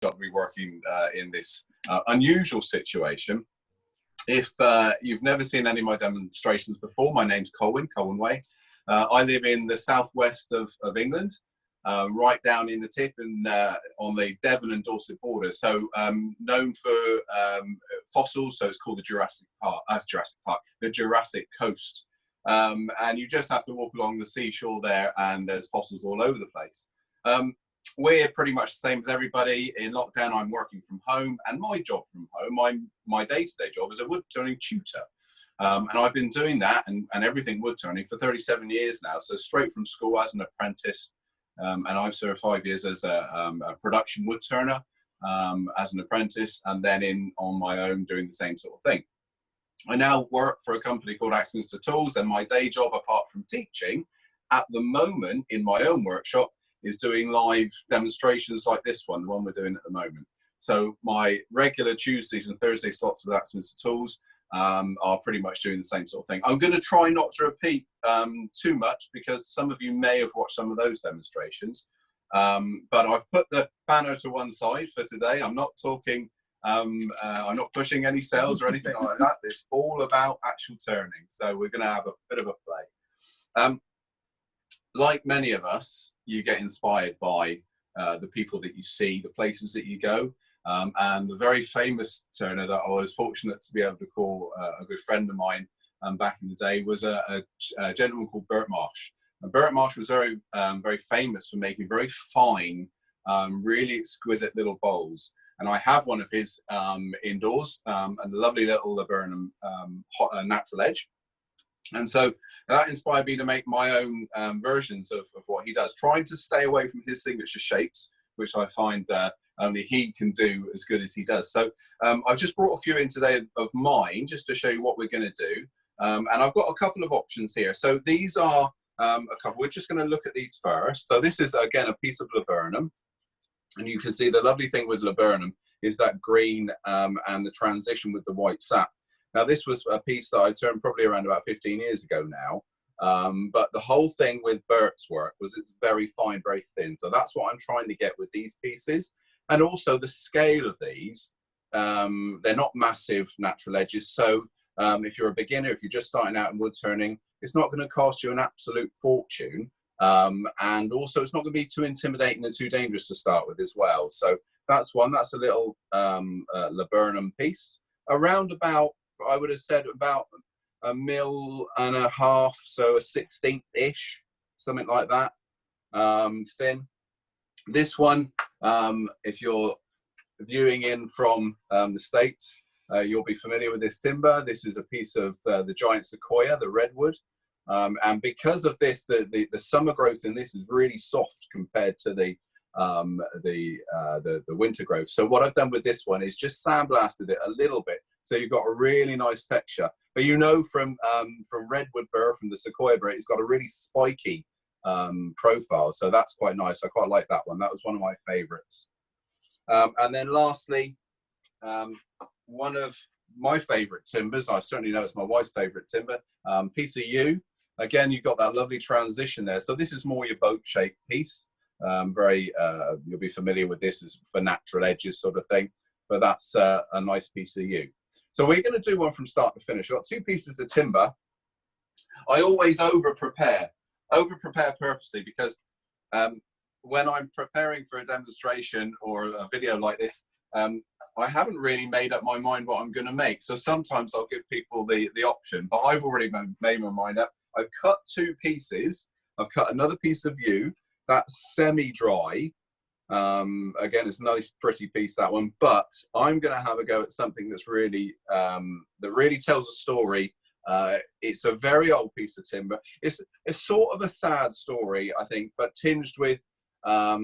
to be working in this unusual situation. If you've never seen any of my demonstrations before, my name's Colwin Way. I live in the southwest of England, right down in the tip and on the Devon and Dorset border. So known for fossils, so it's called the Jurassic Coast. And you just have to walk along the seashore there, and there's fossils all over the place. We're pretty much the same as everybody. In lockdown, I'm working from home, and my job from home, my day-to-day job is a wood turning tutor. And I've been doing that and everything wood turning for 37 years now. So straight from school as an apprentice, and I've served 5 years as a production wood turner as an apprentice, and then on my own doing the same sort of thing. I now work for a company called Axminster Tools, and my day job, apart from teaching, at the moment in my own workshop, is doing live demonstrations like this one, the one we're doing at the moment. So my regular Tuesdays and Thursday slots with Axminster Tools are pretty much doing the same sort of thing. I'm going to try not to repeat too much, because some of you may have watched some of those demonstrations. But I've put the banner to one side for today. I'm not talking, I'm not pushing any sales or anything like that. It's all about actual turning. So we're going to have a bit of a play. Like many of us, you get inspired by the people that you see, the places that you go. And the very famous turner that I was fortunate to be able to call a good friend of mine back in the day was a gentleman called Bert Marsh. And Bert Marsh was very famous for making very fine, really exquisite little bowls. And I have one of his indoors, and a lovely little laburnum natural edge. And so that inspired me to make my own versions of what he does, trying to stay away from his signature shapes, which I find only he can do as good as he does. So I've just brought a few in today of mine, just to show you what we're going to do. And I've got a couple of options here. So these are a couple. We're just going to look at these first. So this is, again, a piece of laburnum. And you can see the lovely thing with laburnum is that green and the transition with the white sap. Now, this was a piece that I turned probably around about 15 years ago now. But the whole thing with Bert's work was it's very fine, very thin. So that's what I'm trying to get with these pieces. And also the scale of these, they're not massive natural edges. So if you're a beginner, if you're just starting out in wood turning, it's not going to cost you an absolute fortune. And also it's not going to be too intimidating and too dangerous to start with as well. So that's one. That's a little laburnum piece. Around about, I would have said about 1.5 mil, so a 1/16-ish, something like that, thin. This one, if you're viewing in from the States, you'll be familiar with this timber. This is a piece of the giant sequoia, the redwood. And because of this, the summer growth in this is really soft compared to the winter growth. So what I've done with this one is just sandblasted it a little bit, so you've got a really nice texture. But you know from redwood burr, from the sequoia burr, it's got a really spiky profile, so that's quite nice. I quite like that one. That was one of my favorites. And then lastly, one of my favorite timbers, I certainly know it's my wife's favorite timber, piece of yew. Again, you've got that lovely transition there. So this is more your boat shaped piece. You'll be familiar with this as for natural edges sort of thing, but that's a nice piece of yew. So we're going to do one from start to finish. I've got two pieces of timber. I always over prepare purposely, because when I'm preparing for a demonstration or a video like this, I haven't really made up my mind what I'm going to make. So sometimes I'll give people the option, but I've already made my mind up. I've cut two pieces. I've cut another piece of yew. That's semi-dry. Again, it's a nice, pretty piece, that one. But I'm going to have a go at something that's really, that really tells a story. It's a very old piece of timber. It's sort of a sad story, I think, but tinged with a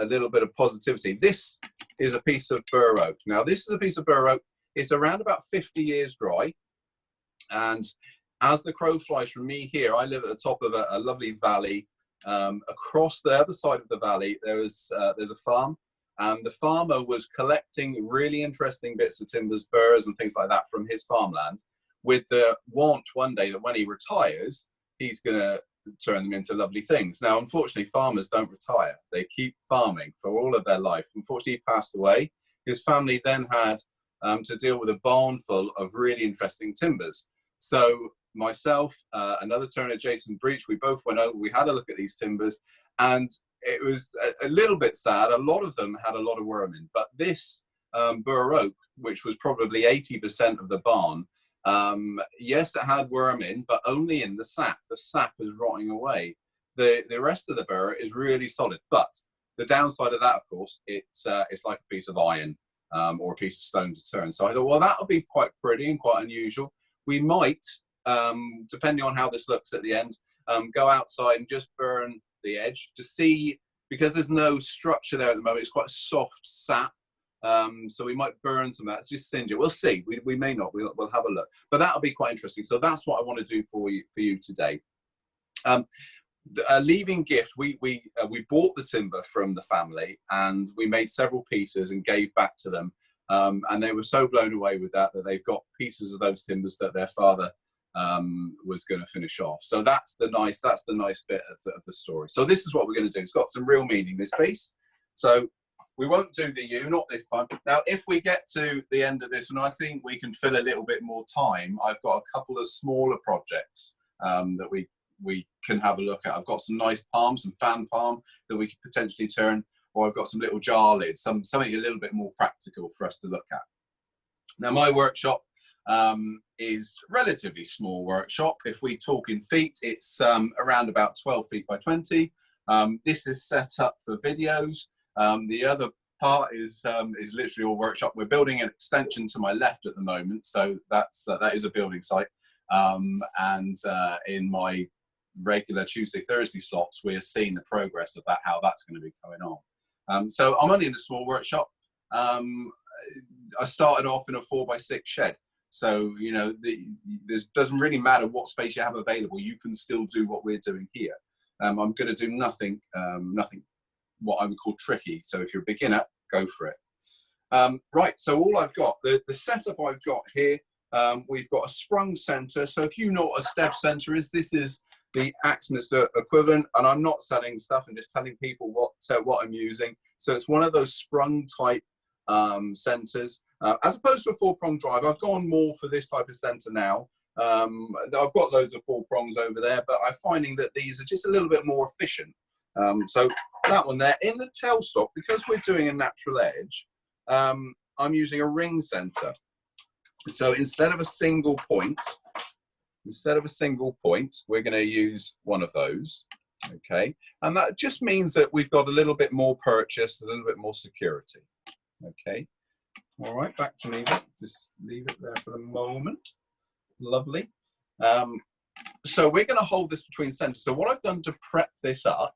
little bit of positivity. This is a piece of bur oak. Now, this is a piece of bur oak. It's around about 50 years dry. And as the crow flies from me here, I live at the top of a lovely valley. Across the other side of the valley, there's a farm, and the farmer was collecting really interesting bits of timbers, burrs and things like that from his farmland, with the want one day that when he retires, he's going to turn them into lovely things. Now, unfortunately, farmers don't retire. They keep farming for all of their life. Unfortunately, he passed away. His family then had to deal with a barn full of really interesting timbers. So myself, another turner, Jason Breach, we both went over, we had a look at these timbers, and it was a little bit sad. A lot of them had a lot of worm in, but this bur oak, which was probably 80% of the barn, yes, it had worm in, but only in the sap. The sap is rotting away. The rest of the bur is really solid, but the downside of that, of course, it's like a piece of iron or a piece of stone to turn. So I thought, well, that'll be quite pretty and quite unusual. We might, depending on how this looks at the end, go outside and just burn the edge to see, because there's no structure there at the moment. It's quite a soft sap. So we might burn some of that. It's just singe it. We'll see. We may not. We'll have a look. But that'll be quite interesting. So that's what I want to do for you today. Leaving gift. We bought the timber from the family, and we made several pieces and gave back to them. And they were so blown away with that they've got pieces of those timbers that their father was going to finish off. So that's the nice bit of the story. So this is what we're going to do. It's got some real meaning, this piece. So we won't do the U, not this time. Now, if we get to the end of this, and I think we can fill a little bit more time, I've got a couple of smaller projects that we can have a look at. I've got some nice palms, some fan palm that we could potentially turn, or I've got some little jar lids, something a little bit more practical for us to look at. Now, my workshop is a relatively small workshop. If we talk in feet, it's around about 12 feet by 20. This is set up for videos. The other part is literally all workshop. We're building an extension to my left at the moment, so that is a building site. And in my regular Tuesday, Thursday slots, we're seeing the progress of that, how that's going to be going on. So I'm only in a small workshop. I started off in a 4x6 shed. So, you know, this doesn't really matter what space you have available. You can still do what we're doing here. I'm going to do nothing what I would call tricky. So if you're a beginner, go for it. Right, so all I've got, the setup I've got here, we've got a sprung center. So if you know what a step center is, this is the Axminster equivalent, and I'm not selling stuff, I'm just telling people what I'm using. So it's one of those sprung type centers. As opposed to a 4-prong drive, I've gone more for this type of center now. I've got loads of 4 prongs over there, but I'm finding that these are just a little bit more efficient. So that one there. In the tailstock, because we're doing a natural edge, I'm using a ring center. So instead of a single point, we're going to use one of those. Okay, and that just means that we've got a little bit more purchase, a little bit more security. Okay, all right, back to leave it. Just leave it there for the moment. Lovely. So we're going to hold this between centers. So what I've done to prep this up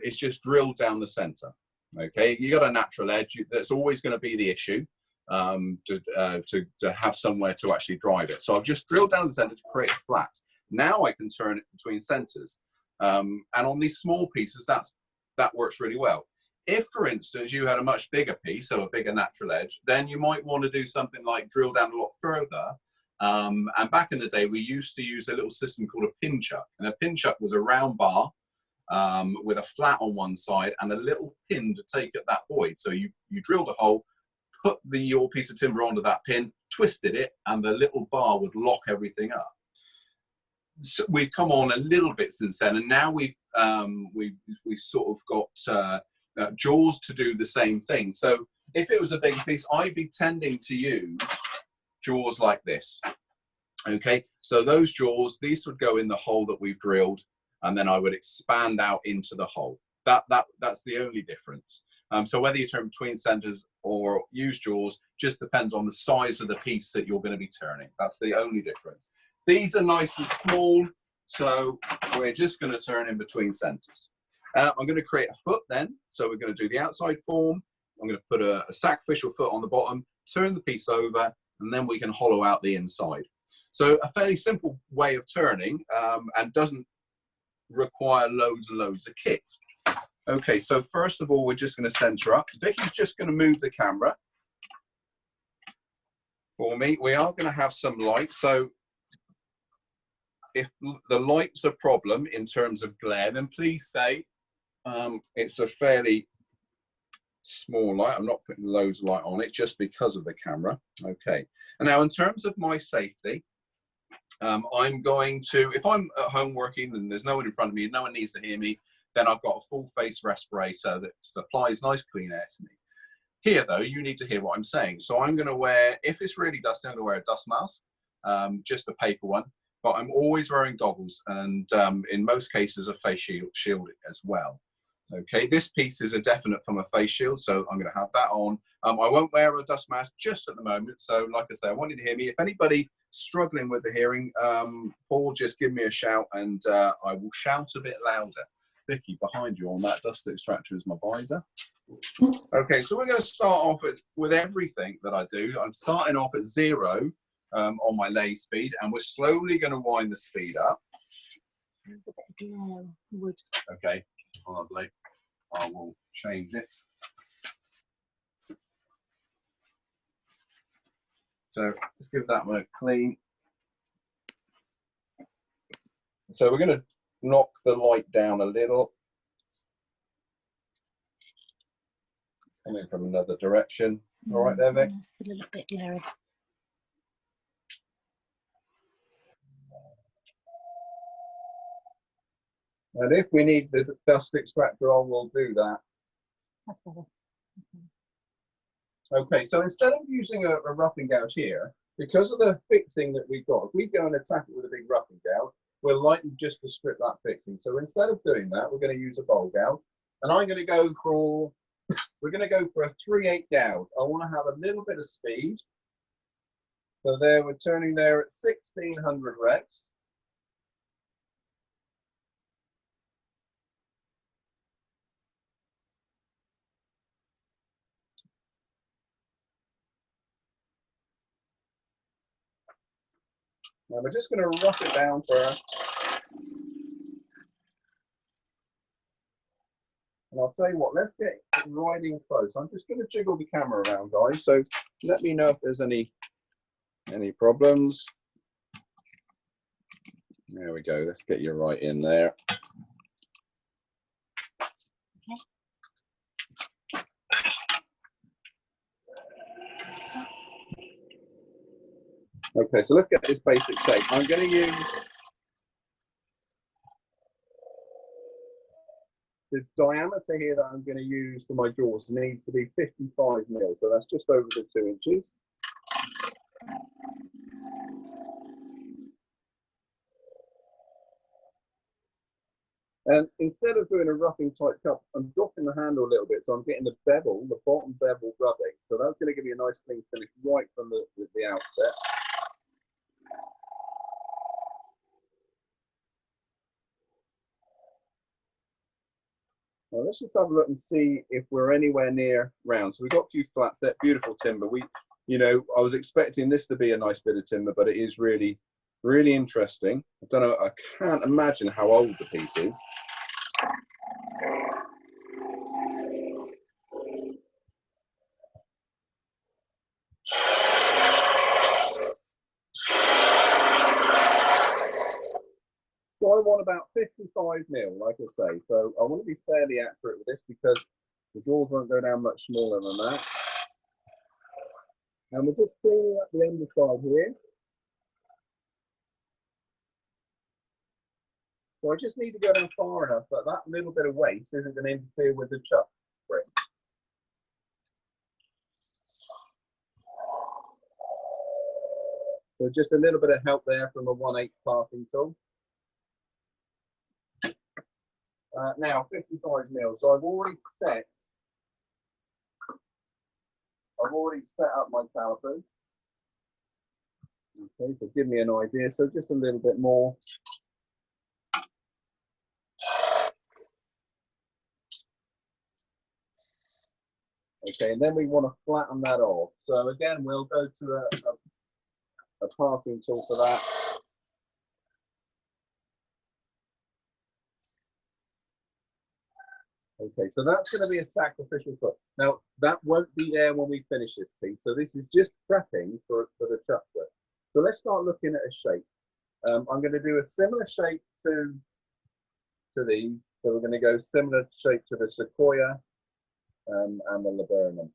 is just drill down the center. Okay, you got a natural edge. That's always going to be the issue, to have somewhere to actually drive it. So I've just drilled down the center to create a flat. Now I can turn it between centers. And on these small pieces, that works really well. If, for instance, you had a much bigger piece, so a bigger natural edge, then you might want to do something like drill down a lot further. And back in the day, we used to use a little system called a pin chuck. And a pin chuck was a round bar with a flat on one side and a little pin to take at that void. So you drilled a hole, put your piece of timber onto that pin, twisted it, and the little bar would lock everything up. So we've come on a little bit since then, and now we've sort of got jaws to do the same thing. So if it was a big piece, I'd be tending to use jaws like this. Okay, so those jaws, these would go in the hole that we've drilled, and then I would expand out into the hole. That's the only difference. So whether you turn between centers or use jaws just depends on the size of the piece that you're going to be turning. That's the only difference. These are nice and small, so we're just going to turn in between centers. I'm going to create a foot then. So we're going to do the outside form. I'm going to put a sacrificial foot on the bottom, turn the piece over, and then we can hollow out the inside. So a fairly simple way of turning, and doesn't require loads and loads of kit. Okay, so first of all, we're just going to center up. Vicky's just going to move the camera for me. We are going to have some light. So if the light's a problem in terms of glare, then please say it's a fairly small light. I'm not putting loads of light on it just because of the camera. Okay. And now in terms of my safety, I'm going to, if I'm at home working and there's no one in front of me and no one needs to hear me, then I've got a full face respirator that supplies nice clean air to me. Here though, you need to hear what I'm saying. So I'm going to wear, if it's really dusty, I'm going to wear a dust mask, just a paper one, but I'm always wearing goggles and in most cases a face shield as well. Okay, this piece is a definite from a face shield, so I'm going to have that on. I won't wear a dust mask just at the moment, so like I say, I want you to hear me. If anybody struggling with the hearing, Paul, just give me a shout and I will shout a bit louder. Vicky, behind you on that dust extractor is my visor. Okay, so we're going to start off with everything that I do. I'm starting off at 0 on my lay speed, and we're slowly going to wind the speed up. There's a bit of glare wood. Okay, lovely. I will change it. So let's give that one a clean. So we're going to knock the light down a little. It's coming from another direction. All right there, Vic? It's a little bit glary. And if we need the dust extractor on, we'll do that. That's better. Okay, so instead of using a roughing gouge here, because of the fixing that we've got, if we go and attack it with a big roughing gouge, we're likely just to strip that fixing. So instead of doing that, we're going to use a bowl gouge, and I'm going to go for, we're going to go for a 3/8 gouge. I want to have a little bit of speed. So there, we're turning there at 1600 reps. Now we're just going to rough it down first. And I'll tell you what, let's get right in close. I'm just going to jiggle the camera around, guys. So let me know if there's any problems. There we go. Let's get you right in there. Okay, so let's get this basic shape. I'm going to use the diameter here that I'm going to use for my jaws needs to be 55 mil, so that's just over the 2 inches. And instead of doing a roughing type cup, I'm dropping the handle a little bit, so I'm getting the bevel, the bottom bevel rubbing. So that's going to give me a nice clean finish right from the outset. Now let's just have a look and see if we're anywhere near round. So we've got a few flats there, beautiful timber. You know, I was expecting this to be a nice bit of timber, but it is really, really interesting. I don't know, I can't imagine how old the piece is. So I want about 55 mil, like I say. So I want to be fairly accurate with this because the jaws won't go down much smaller than that. And we're just cleaning up the underside here. So I just need to go down far enough that that little bit of waste isn't going to interfere with the chuck grip. So just a little bit of help there from a 1/8 parting tool. Now 55 mil. So I've already set up my calipers. Okay, so give me an idea. So just a little bit more. Okay, and then we want to flatten that off. So again, we'll go to a parting tool for that. Okay, so that's going to be a sacrificial foot. Now, that won't be there when we finish this piece. So this is just prepping for the chuck foot. So let's start looking at a shape. I'm going to do a similar shape to these. So we're going to go similar shape to the sequoia and the laburnum.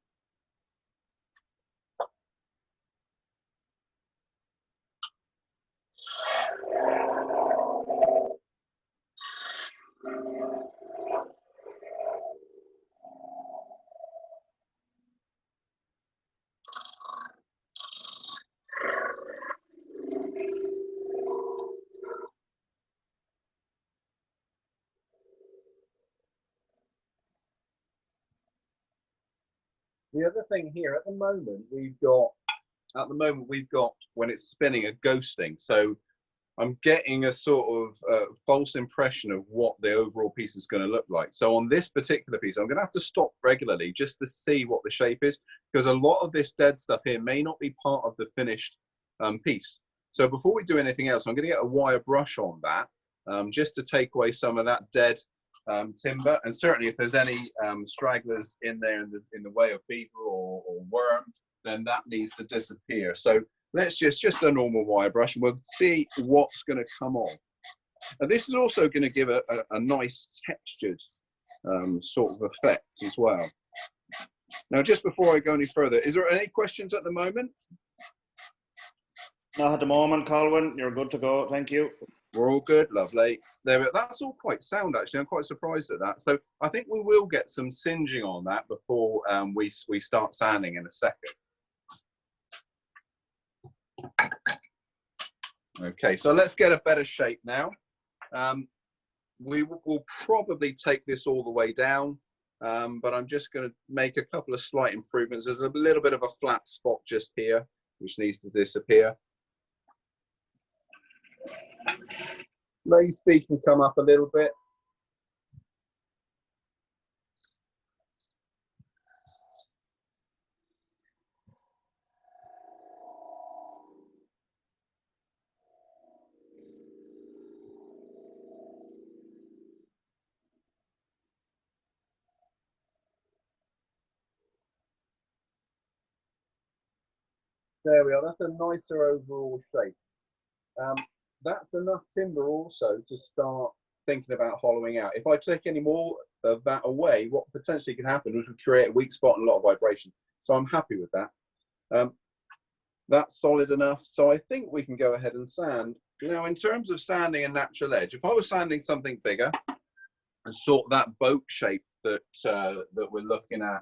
The other thing here, at the moment we've got when it's spinning a ghosting. So I'm getting a sort of false impression of what the overall piece is going to look like. So on this particular piece, I'm going to have to stop regularly just to see what the shape is, because a lot of this dead stuff here may not be part of the finished piece. So before we do anything else, I'm going to get a wire brush on that just to take away some of that dead timber. And certainly if there's any stragglers in there in the way of beaver or worm, then that needs to disappear. So let's just a normal wire brush, and we'll see what's going to come on. And this is also going to give a nice textured sort of effect as well. Now, just before I go any further, is there any questions at the moment? Not at the moment, Colwin. You're good to go. Thank you. We're all good, lovely. That's all quite sound, actually. I'm quite surprised at that. So I think we will get some singeing on that before we start sanding in a second. Okay, so let's get a better shape now. We will probably take this all the way down, but I'm just going to make a couple of slight improvements. There's a little bit of a flat spot just here, which needs to disappear. Lay speed can come up a little bit. There we are. That's a nicer overall shape. That's enough timber also to start thinking about hollowing out. If I take any more of that away, what potentially can happen is we create a weak spot and a lot of vibration. So I'm happy with that. That's solid enough. So I think we can go ahead and sand. Now, in terms of sanding a natural edge, if I was sanding something bigger and sort that boat shape that that we're looking at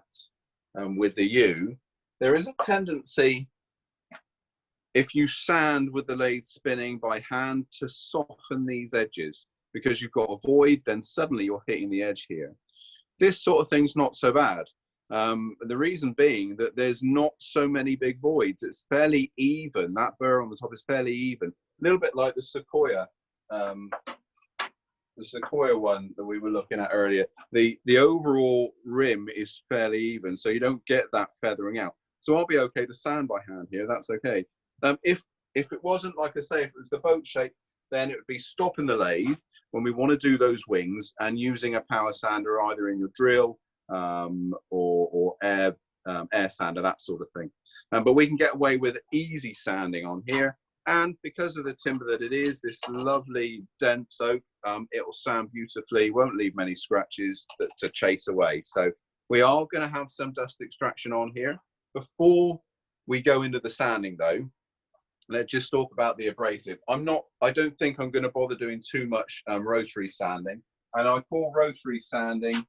with the U, there is a tendency, if you sand with the lathe spinning by hand, to soften these edges, because you've got a void, then suddenly you're hitting the edge here. This sort of thing's not so bad. The reason being that there's not so many big voids. It's fairly even. That burr on the top is fairly even. A little bit like the sequoia one that we were looking at earlier. The overall rim is fairly even, so you don't get that feathering out. So I'll be okay to sand by hand here. That's okay. If it wasn't, like I say, if it was the boat shape, then it would be stopping the lathe when we want to do those wings and using a power sander either in your drill or air sander, that sort of thing. But we can get away with easy sanding on here. And because of the timber that it is, this lovely dense oak, it'll sand beautifully, won't leave many scratches to chase away. So we are going to have some dust extraction on here. Before we go into the sanding though, let's just talk about the abrasive. I don't think I'm going to bother doing too much rotary sanding. And I call rotary sanding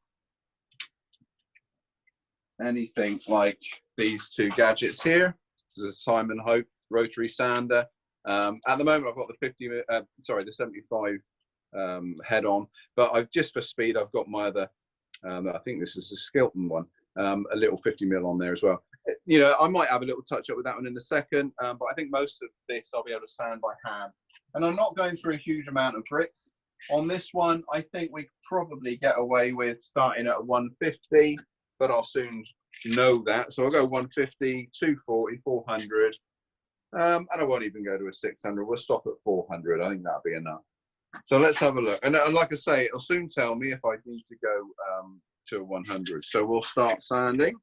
anything like these two gadgets here. This is a Simon Hope rotary sander. At the moment, I've got the 75 head on, but I've just for speed, I've got my other, I think this is a Skilton one, a little 50mm on there as well. You know, I might have a little touch up with that one in a second, but I think most of this I'll be able to sand by hand. And I'm not going through a huge amount of bricks. On this one, I think we probably get away with starting at 150, but I'll soon know that. So I'll go 150, 240, 400, and I won't even go to a 600. We'll stop at 400. I think that'll be enough. So let's have a look. And like I say, it'll soon tell me if I need to go to a 100. So we'll start sanding.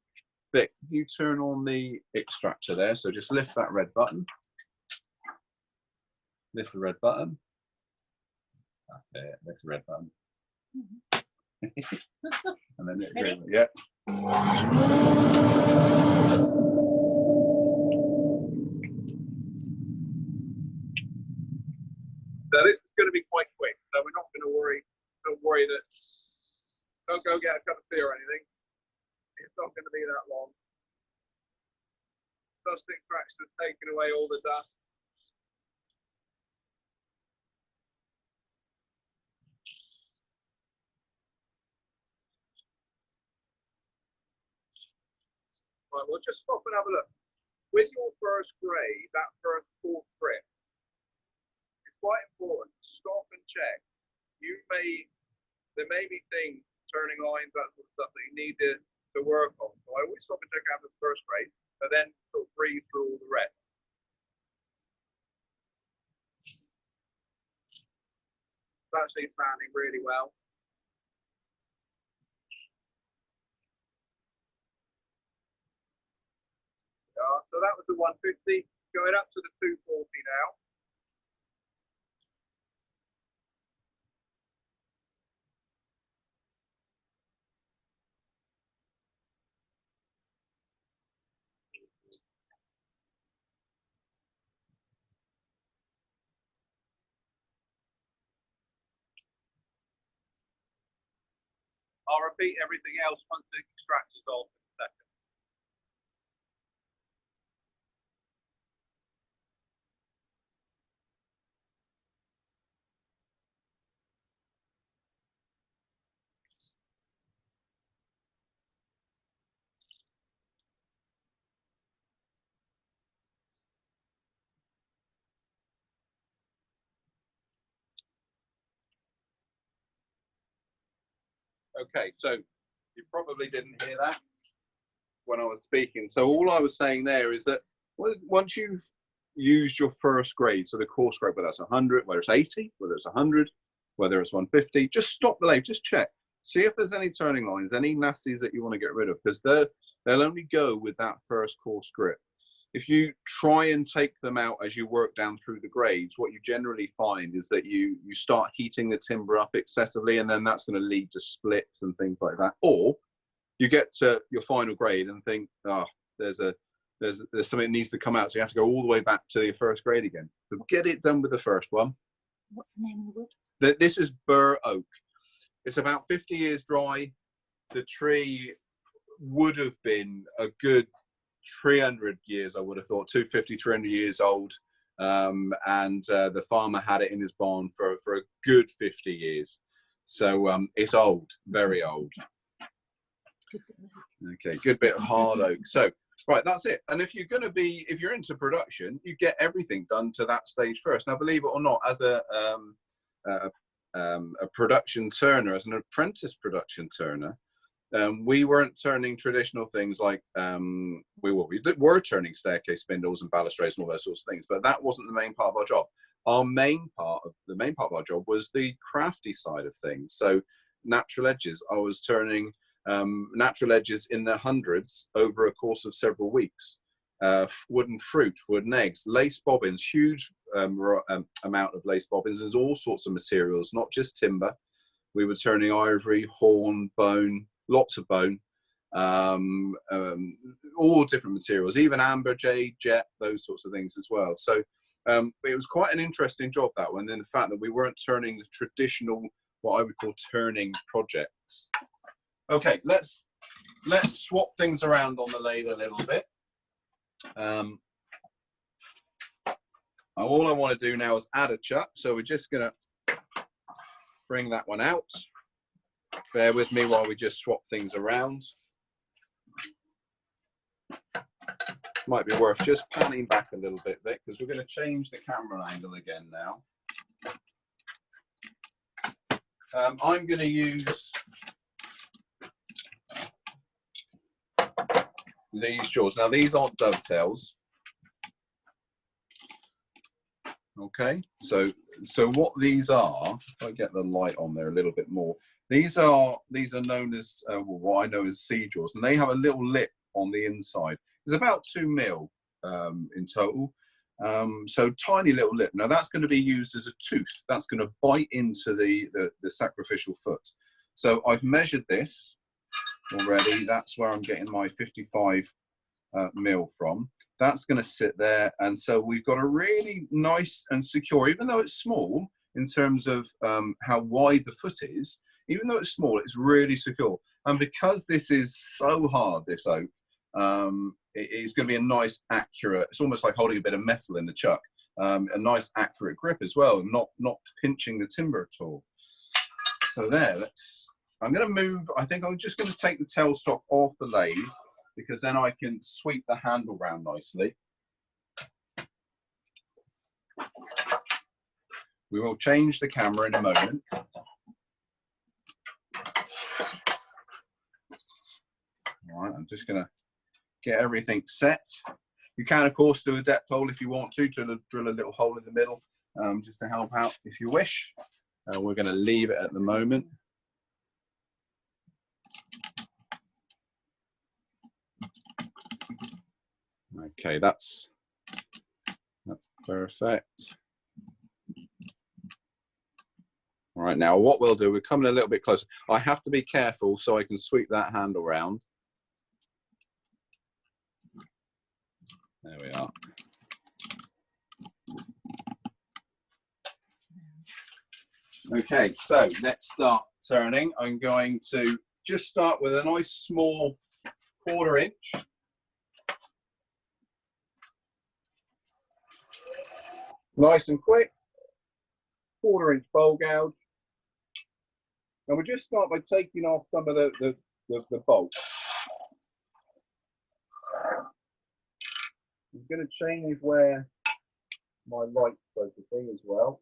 Vic, you turn on the extractor there. So just lift that red button. Lift the red button. That's it. Lift the red button. And then Ready? yeah. So this is going to be quite quick. So we're not going to worry. Don't worry that. Don't go get a cup of tea or anything. It's not going to be that long. Dust extraction has taken away all the dust. Right, we'll just stop and have a look. With your first grade, that first course grip, it's quite important to stop and check. There may be things, turning lines, that sort of stuff that you need to work on. So I always stop and check out the first grade, but then sort of breathe through all the rest. It's actually standing really well. So that was the 150, going up to the 240 now. I'll repeat everything else once the extractor's off in a second. Okay, so you probably didn't hear that when I was speaking. So all I was saying there is that once you've used your first grade, so the course grade, whether it's 100, whether it's 80, whether it's 100, whether it's 150, just stop the lathe, just check. See if there's any turning lines, any nasties that you want to get rid of, because they'll only go with that first course grip. If you try and take them out as you work down through the grades, what you generally find is that you start heating the timber up excessively, and then that's going to lead to splits and things like that. Or you get to your final grade and think, oh, there's something that needs to come out, so you have to go all the way back to your first grade again. So get it done with the first one. What's the name of the wood? This is bur oak. It's about 50 years dry. The tree would have been a good 300 years, I would have thought, 250, 300 years old. The farmer had it in his barn for a good 50 years. So it's old, very old. Okay, good bit of hard oak. So, right, that's it. And if you're into production, you get everything done to that stage first. Now, believe it or not, as a production turner, as an apprentice production turner, we weren't turning traditional things like we were turning staircase spindles and balustrades and all those sorts of things, but that wasn't the main part of our job. The main part of our job was the crafty side of things. So natural edges. I was turning natural edges in the hundreds over a course of several weeks. Wooden fruit, wooden eggs, lace bobbins, huge amount of lace bobbins. There's all sorts of materials, not just timber. We were turning ivory, horn, bone, lots of bone, all different materials, even amber, jade, jet, those sorts of things as well. So it was quite an interesting job, that one, and the fact that we weren't turning the traditional, what I would call turning projects. Okay, let's swap things around on the lathe a little bit. All I want to do now is add a chuck, so we're just going to bring that one out. Bear with me while we just swap things around. Might be worth just panning back a little bit, Vic, because we're going to change the camera angle again now. I'm going to use these jaws. Now, these aren't dovetails. Okay, so what these are, if I get the light on there a little bit more, these are known as what I know as sea jaws, and they have a little lip on the inside. It's about 2 mil in total. So tiny little lip. Now that's going to be used as a tooth. That's going to bite into the sacrificial foot. So I've measured this already. That's where I'm getting my 55 mil from. That's going to sit there, and so we've got a really nice and secure, even though it's small in terms of how wide the foot is, even though it's small, it's really secure. And because this is so hard, this oak, it's going to be a nice, accurate, it's almost like holding a bit of metal in the chuck, a nice, accurate grip as well, not pinching the timber at all. So there, I'm going to move, I think I'm just going to take the tailstock off the lathe, because then I can sweep the handle round nicely. We will change the camera in a moment. All right, I'm just going to get everything set. You can, of course, do a depth hole if you want to, drill a little hole in the middle, just to help out if you wish. We're going to leave it at the moment. Okay, that's perfect. All right, now what we'll do, we're coming a little bit closer. I have to be careful so I can sweep that handle round. There we are. Okay, so let's start turning. I'm going to just start with a nice small 1/4 inch. Nice and quick, 1/4 inch bowl gouge. And we'll just start by taking off some of the bolt. I'm going to change where my light's focusing as well.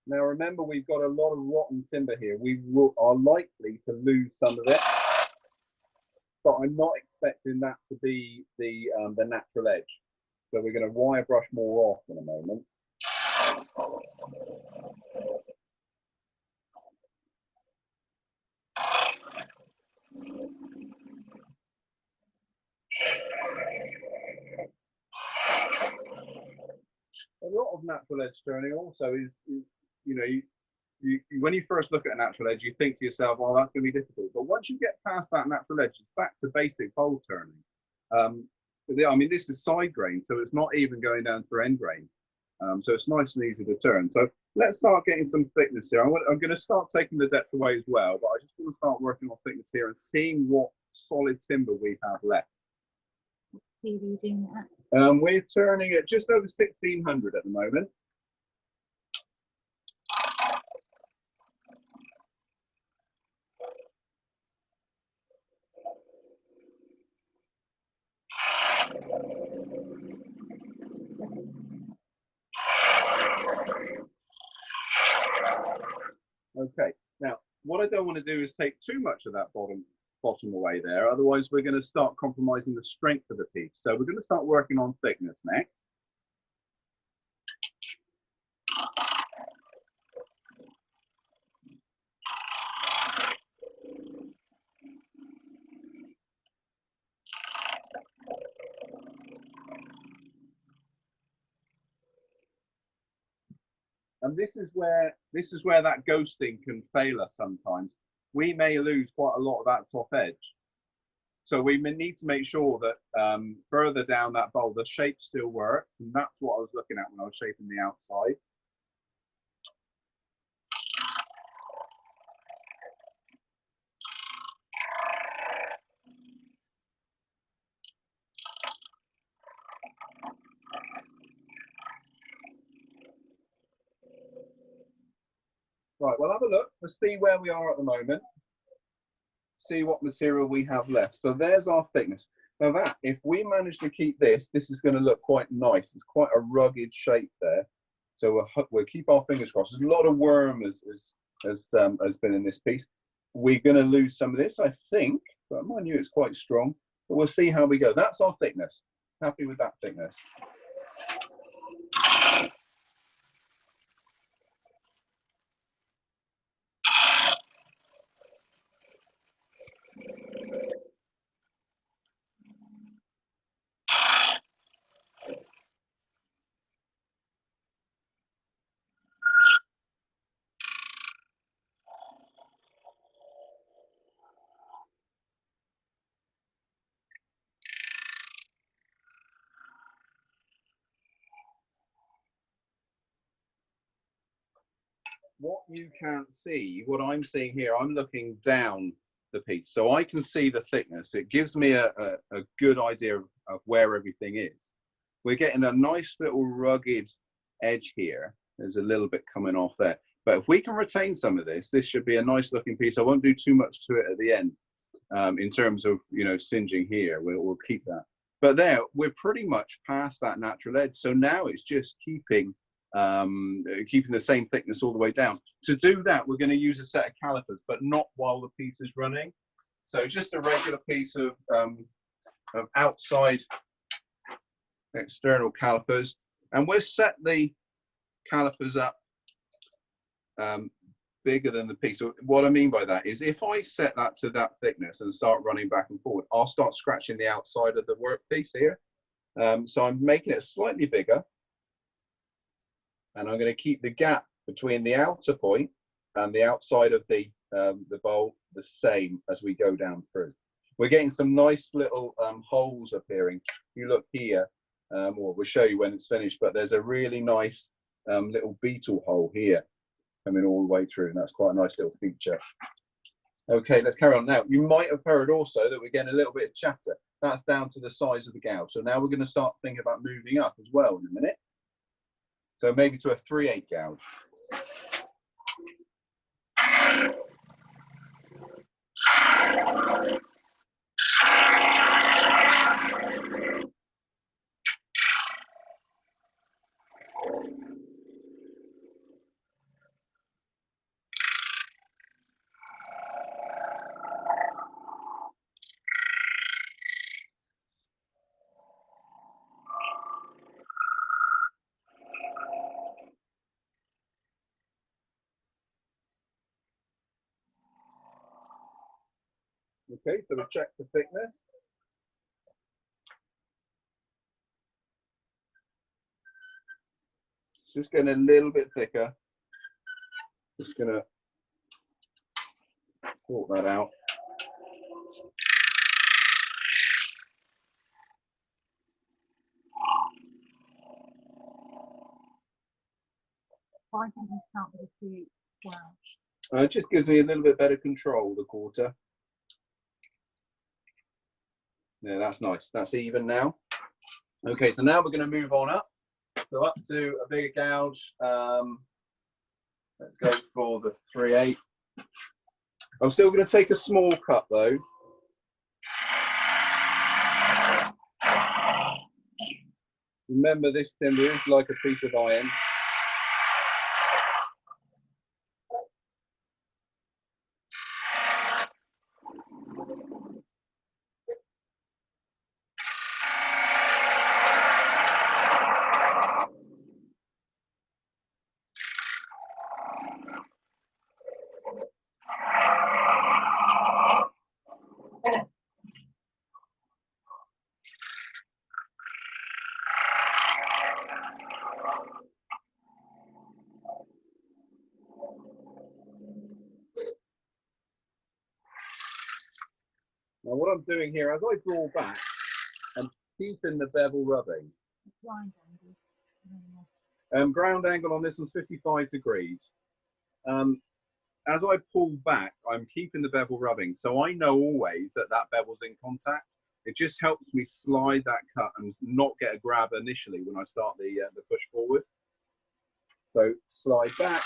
Now remember, we've got a lot of rotten timber here. We are likely to lose some of it, but I'm not expecting that to be the natural edge. So we're going to wire brush more off in a moment. A lot of natural edge turning also is you know, when you first look at a natural edge, you think to yourself, "Oh, that's going to be difficult." But once you get past that natural edge, it's back to basic bowl turning. I mean, this is side grain, so it's not even going down through end grain. So it's nice and easy to turn. So let's start getting some thickness here. I'm going to start taking the depth away as well, but I just want to start working on thickness here and seeing what solid timber we have left. What speed are you doing that? We're turning at just over 1600 at the moment. Okay, now what I don't want to do is take too much of that bottom away there, otherwise we're going to start compromising the strength of the piece. So we're going to start working on thickness next. And this is where that ghosting can fail us sometimes. We may lose quite a lot of that top edge. So we need to make sure that further down that bowl, the shape still works. And that's what I was looking at when I was shaping the outside. Right, well, have a look. Let's see where we are at the moment. See what material we have left. So there's our thickness. Now that, if we manage to keep this, this is going to look quite nice. It's quite a rugged shape there. So we'll keep our fingers crossed. There's a lot of worm has been in this piece. We're going to lose some of this, I think, but mind you, it's quite strong. But we'll see how we go. That's our thickness. Happy with that thickness. what you can't see, what I'm seeing here, I'm looking down the piece, so I can see the thickness. It gives me a good idea of where everything is. We're getting a nice little rugged edge here. There's a little bit coming off there, but if we can retain some of this, this should be a nice looking piece. I won't do too much to it at the end in terms of, you know, singeing here. We'll keep that. But there, we're pretty much past that natural edge. So now it's just keeping the same thickness all the way down. To do that, we're going to use a set of calipers, but not while the piece is running. So just a regular piece of outside external calipers, and we'll set the calipers up bigger than the piece. So what I mean by that is, if I set that to that thickness and start running back and forward, I'll start scratching the outside of the workpiece here. So I'm making it slightly bigger, and I'm going to keep the gap between the outer point and the outside of the bowl the same as we go down through. We're getting some nice little holes appearing. You look here, or we'll show you when it's finished, but there's a really nice little beetle hole here coming all the way through, and that's quite a nice little feature. Okay, let's carry on now. You might have heard also that we're getting a little bit of chatter. That's down to the size of the gouge. So now we're going to start thinking about moving up as well in a minute. So maybe to a 3/8 gouge. Okay, so we check the thickness. It's just getting a little bit thicker. Just gonna sort that out. Why don't you start with a 3/8 gouge? It just gives me a little bit better control, the quarter. Yeah, that's nice. That's even now. Okay, so now we're going to move on up. So up to a bigger gouge. Let's go for the 3/8. I'm still going to take a small cut though. Remember, this timber is like a piece of iron. Now what I'm doing here, as I draw back, I'm keeping the bevel rubbing. Blind angles. Ground angle on this one's 55 degrees. As I pull back, I'm keeping the bevel rubbing, so I know always that that bevel's in contact. It just helps me slide that cut and not get a grab initially when I start the push forward. So slide back,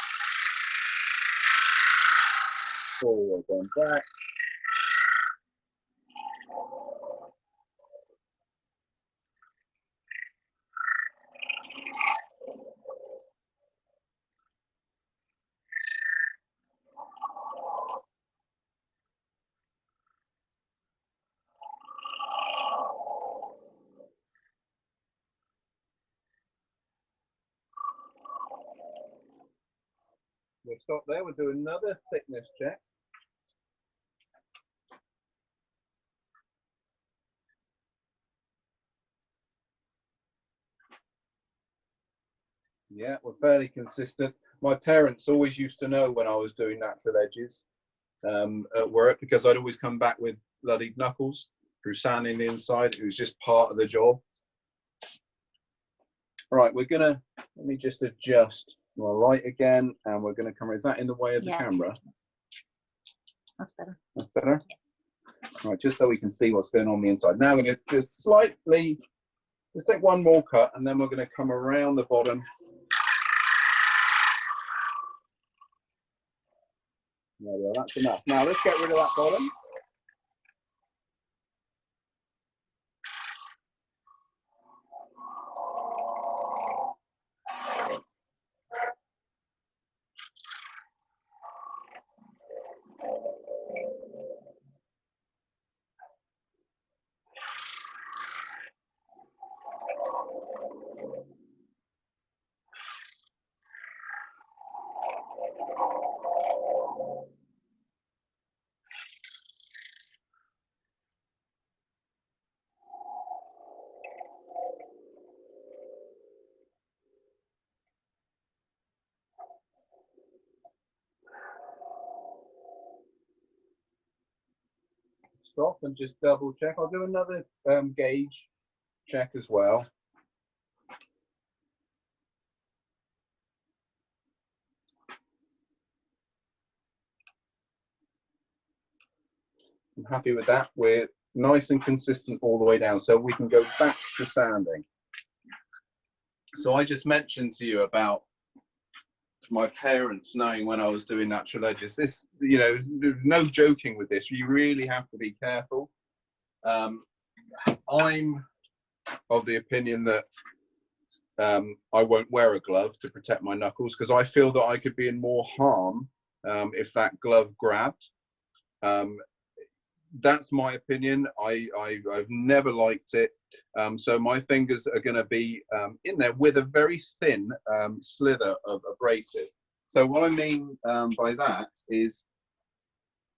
forward and back. We'll stop there, we'll do another thickness check. Yeah, we're fairly consistent. My parents always used to know when I was doing natural edges at work, because I'd always come back with bloodied knuckles through sanding the inside. It was just part of the job. All right, we're gonna, let me just adjust Well, light again, and we're going to come. Is that in the way of the camera? That's better. That's better? Yeah. Right, just so we can see what's going on the inside. Now we're going to just slightly, just take one more cut, and then we're going to come around the bottom. There we go, that's enough. Now let's get rid of that bottom. Stop and just double check. I'll do another gauge check as well. I'm happy with that. We're nice and consistent all the way down, so we can go back to sanding. So I just mentioned to you about my parents knowing when I was doing natural edges. This, you know, there's no joking with this. You really have to be careful. I'm of the opinion that I won't wear a glove to protect my knuckles because I feel that I could be in more harm if that glove grabbed. That's my opinion. I've never liked it. So my fingers are going to be in there with a very thin slither of abrasive. So what I mean by that is,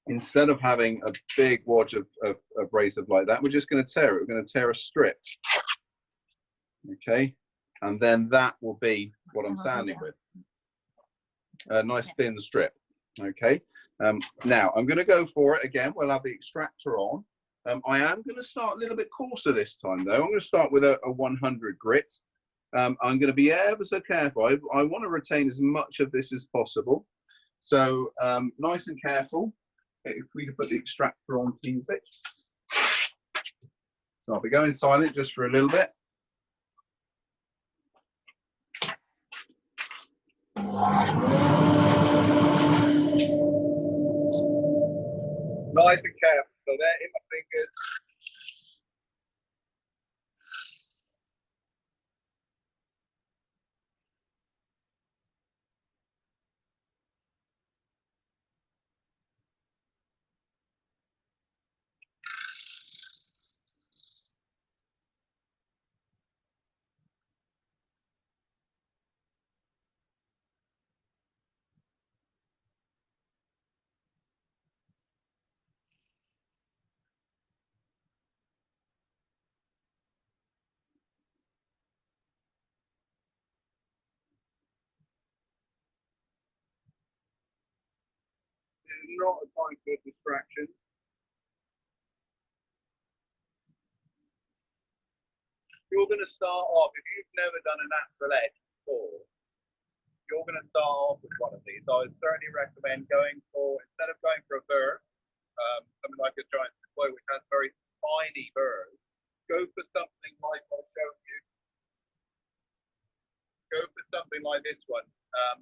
instead of having a big wodge of abrasive like that, we're just going to tear it. We're going to tear a strip. Okay. And then that will be what I'm sanding with. A nice thin strip. Okay. Now I'm going to go for it again. We'll have the extractor on. I am going to start a little bit coarser this time though. I'm going to start with a 100 grit. I'm going to be ever so careful. I want to retain as much of this as possible. So nice and careful. If we could put the extractor on, please, Vix. So I'll be going silent just for a little bit. Nice and careful. So they're in my fingers. Not a time for distraction. You're going to start off, if you've never done a natural edge before, you're going to start off with one of these. I would certainly recommend going for, instead of going for a burr, something like a giant boy, which has very tiny burrs, go for something like I'll show you. Go for something like this one,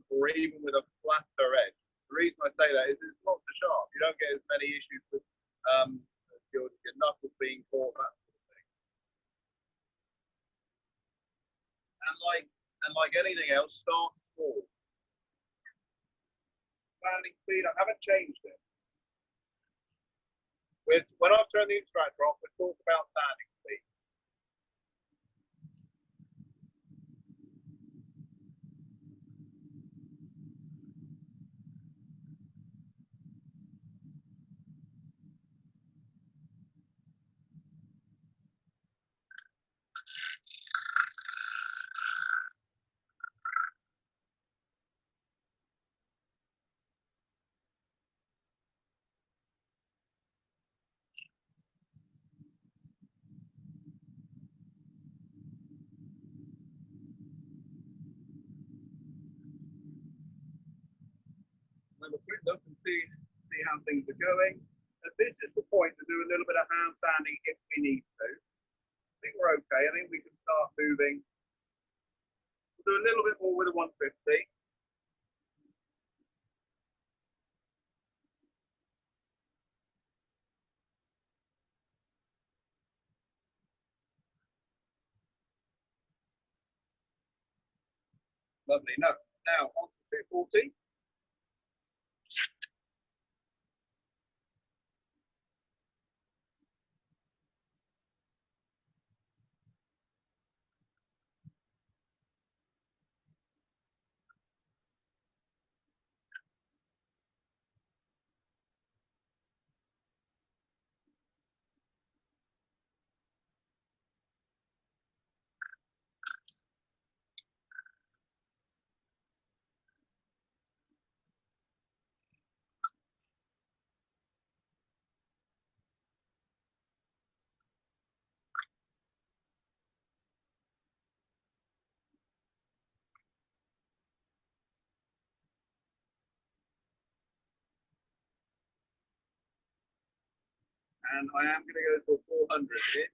or even with a flatter edge. The reason I say that is it's not so sharp. You don't get as many issues with your knuckles being caught, that sort of thing. And like anything else, start small. Sanding speed, I haven't changed it. When I've turned the extractor off, we'll talk about sanding speed. have a quick look and see how things are going. And this is the point to do a little bit of hand sanding if we need to. I think we're okay. I think we can start moving. We'll do a little bit more with a 150. Lovely. No, now on to 240. And I am going to go for 400 here.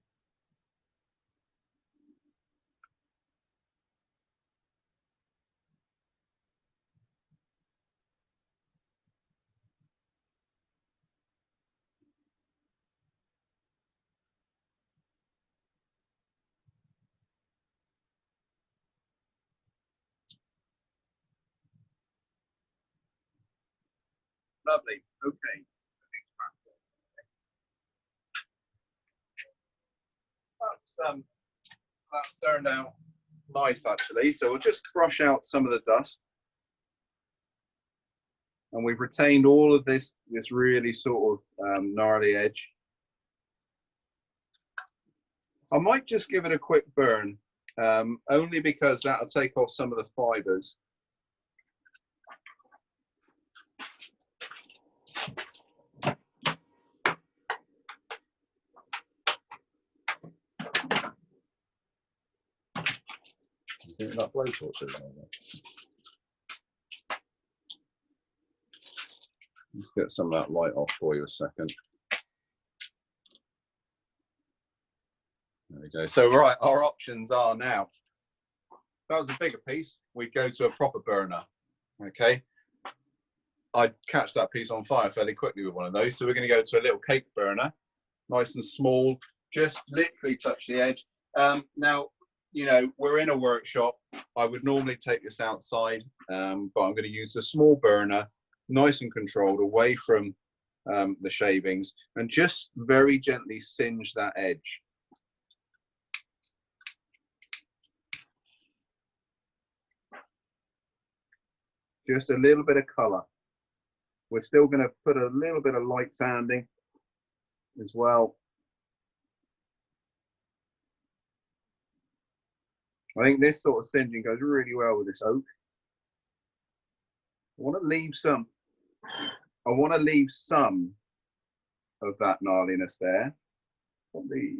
Lovely. Okay. That's turned out nice actually. So we'll just brush out some of the dust. And we've retained all of this really sort of gnarly edge. I might just give it a quick burn, only because that'll take off some of the fibers. Doing that blowtorch at the moment. Let's get some of that light off for you a second. There we go. So right, our options are now. If that was a bigger piece, we'd go to a proper burner. Okay. I'd catch that piece on fire fairly quickly with one of those. So we're going to go to a little cake burner, nice and small, just literally touch the edge. Now, you know, we're in a workshop. I would normally take this outside, but I'm going to use a small burner, nice and controlled, away from the shavings, and just very gently singe that edge. Just a little bit of color. We're still going to put a little bit of light sanding as well. I think this sort of singeing goes really well with this oak. I want to leave some of that gnarliness there. Probably.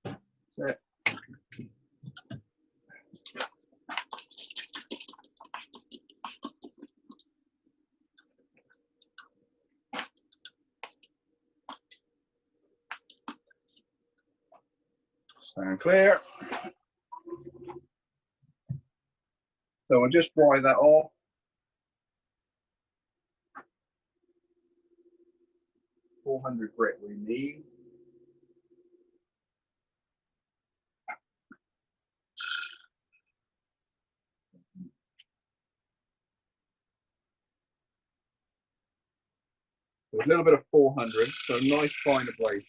That's it. Stand clear. So we'll just dry that off. .400 grit we need. So a little bit of 400, so a nice fine ablation.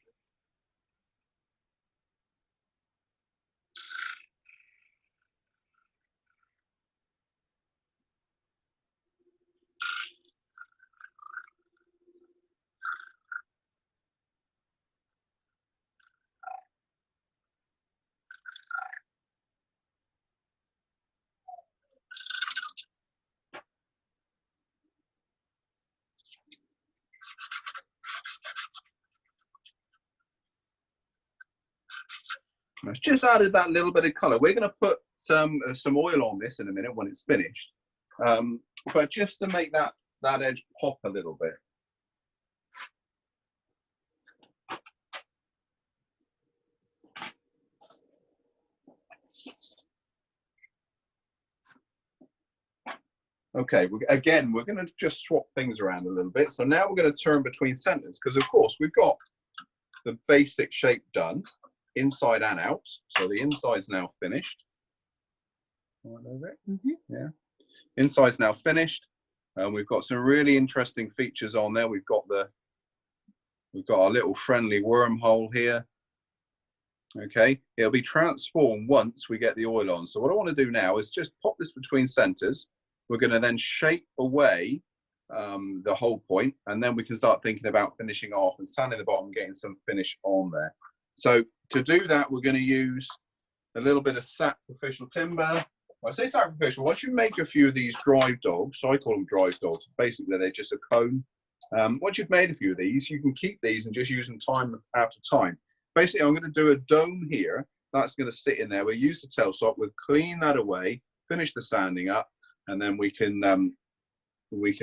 I've just added that little bit of color. We're going to put some oil on this in a minute when it's finished. but just to make that edge pop a little bit. Okay, again, we're going to just swap things around a little bit. So now we're going to turn between centers, because of course we've got the basic shape done, inside and out. So the inside's now finished. Yeah, inside's now finished, and we've got some really interesting features on there. We've got our little friendly wormhole here. Okay, it'll be transformed once we get the oil on. So what I want to do now is just pop this between centers. We're going to then shape away the whole point, and then we can start thinking about finishing off and sanding the bottom, getting some finish on there. So to do that, we're going to use a little bit of sacrificial timber. When I say sacrificial, once you make a few of these drive dogs, so I call them drive dogs, basically they're just a cone. Once you've made a few of these, you can keep these and just use them time after time. Basically, I'm going to do a dome here. That's going to sit in there. We'll use the tail saw, we'll clean that away, finish the sanding up, and then we can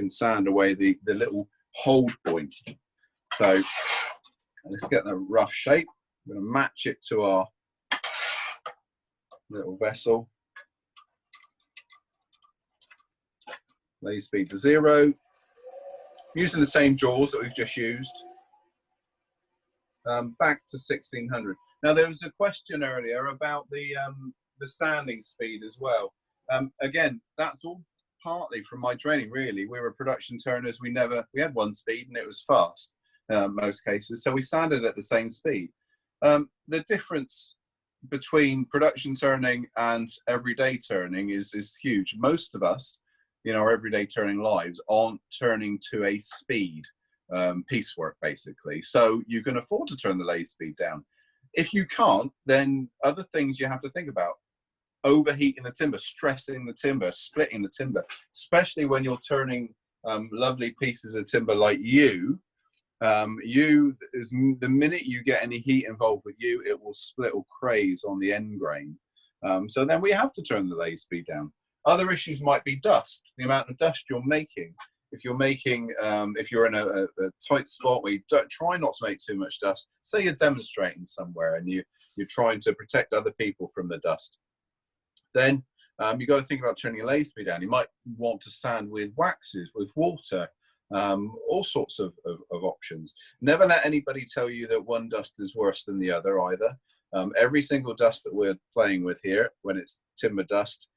sand away the little hold point. So let's get the rough shape. I'm going to match it to our little vessel. Lay speed to 0. Using the same jaws that we've just used. Back to 1600. Now there was a question earlier about the sanding speed as well. Again, that's all partly from my training, really. We were production turners. We had one speed and it was fast most cases. So we sanded at the same speed. The difference between production turning and everyday turning is huge. Most of us in our everyday turning lives aren't turning to a speed piecework, basically. So you can afford to turn the lathe speed down. If you can't, then other things you have to think about. Overheating the timber, stressing the timber, splitting the timber, especially when you're turning lovely pieces of timber like the minute you get any heat involved with you, it will split or craze on the end grain. So then we have to turn the lathe speed down. Other issues might be dust, the amount of dust you're making. If you're making, if you're in a tight spot where you try not to make too much dust, say you're demonstrating somewhere and you're trying to protect other people from the dust, then you've got to think about turning your lathe speed down. You might want to sand with waxes, with water, all sorts of options. Never let anybody tell you that one dust is worse than the other either. Every single dust that we're playing with here, when it's timber dust,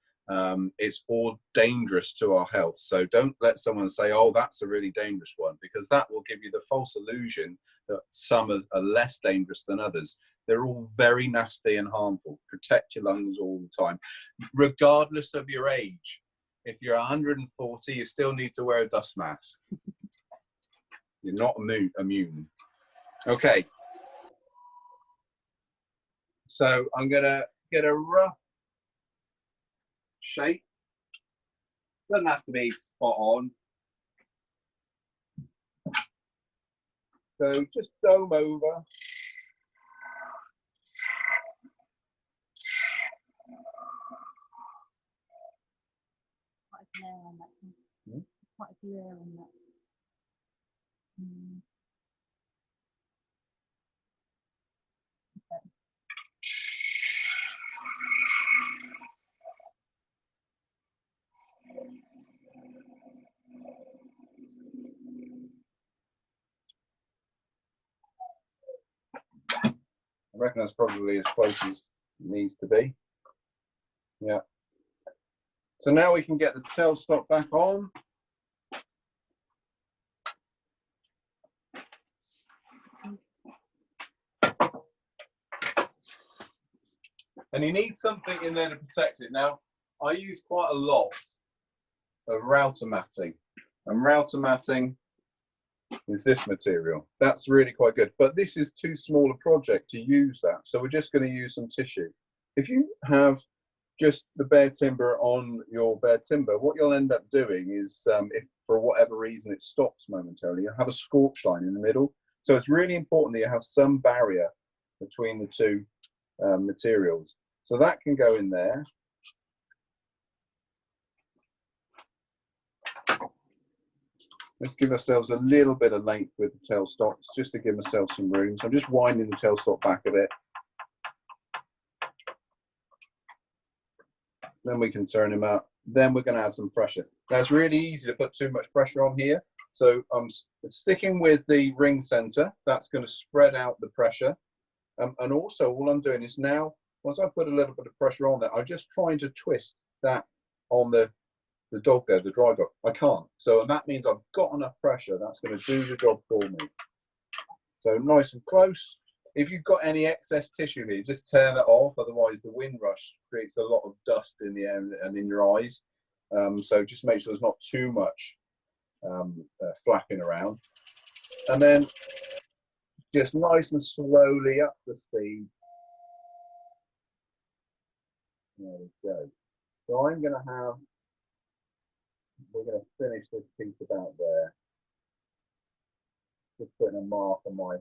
it's all dangerous to our health. So don't let someone say, oh, that's a really dangerous one, because that will give you the false illusion that some are less dangerous than others. They're all very nasty and harmful. Protect your lungs all the time, regardless of your age. If you're 140, you still need to wear a dust mask. You're not immune. Okay. So I'm going to get a rough shape. Doesn't have to be spot on. So just dome over. Quite a glare on that. Quite a glare on that. Okay. I reckon that's probably as close as it needs to be. Yeah. So now we can get the tailstock back on. And you need something in there to protect it. Now, I use quite a lot of router matting. And router matting is this material. That's really quite good. But this is too small a project to use that. So we're just going to use some tissue. If you have just the bare timber on your bare timber, what you'll end up doing is, if for whatever reason it stops momentarily, you'll have a scorch line in the middle. So it's really important that you have some barrier between the two materials. So that can go in there. Let's give ourselves a little bit of length with the tailstocks, just to give myself some room. So I'm just winding the tailstock back a bit. Then we can turn him up. Then we're going to add some pressure. Now it's really easy to put too much pressure on here. So I'm sticking with the ring center. That's going to spread out the pressure. And also all I'm doing is now, once I put a little bit of pressure on there, I'm just trying to twist that on the dog there, the drive dog. I can't. So that means I've got enough pressure. That's going to do the job for me. So nice and close. If you've got any excess tissue here, just tear that off. Otherwise, the wind rush creates a lot of dust in the air and in your eyes. So just make sure there's not too much flapping around. And then just nice and slowly up the speed. There we go. So I'm going to have, we're going to finish this piece about there. Just putting a mark on my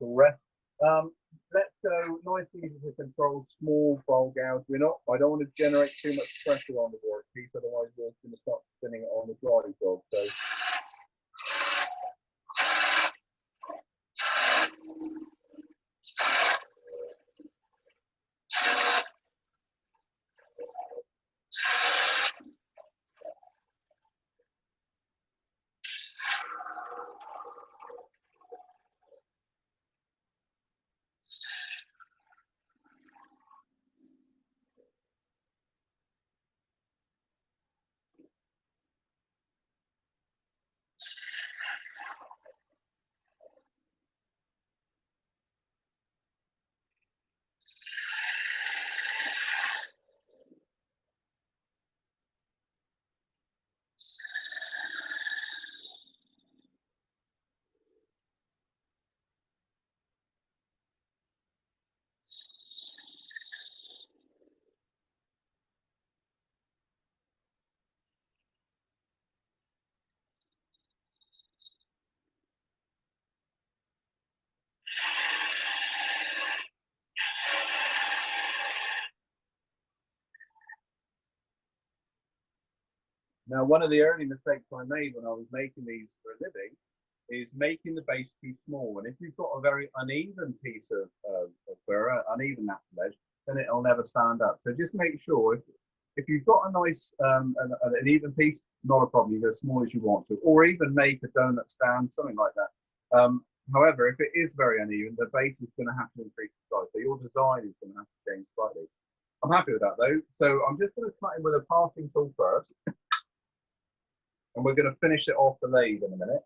rest. Let's go nice and easy to control small bowl gouge. I don't want to generate too much pressure on the workpiece, otherwise we're going to start spinning it on the drive dog. So now, one of the early mistakes I made when I was making these for a living is making the base too small. And if you've got a very uneven piece of fur, uneven natural edge, then it'll never stand up. So just make sure if you've got a nice, an even piece, not a problem. You go as small as you want to, or even make a donut stand, something like that. However, if it is very uneven, the base is going to have to increase the size. So your design is going to have to change slightly. I'm happy with that though. So I'm just going to cut in with a parting tool first. And we're going to finish it off the lathe in a minute.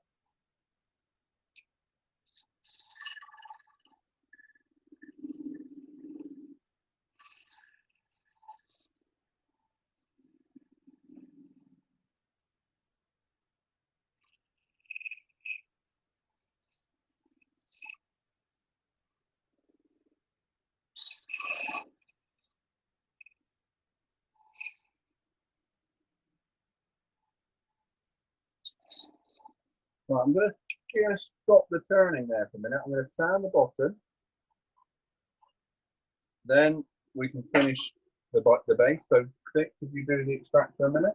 Right, I'm going to stop the turning there for a minute. I'm going to sand the bottom. Then we can finish the base. So, Dick, could you do the extract for a minute?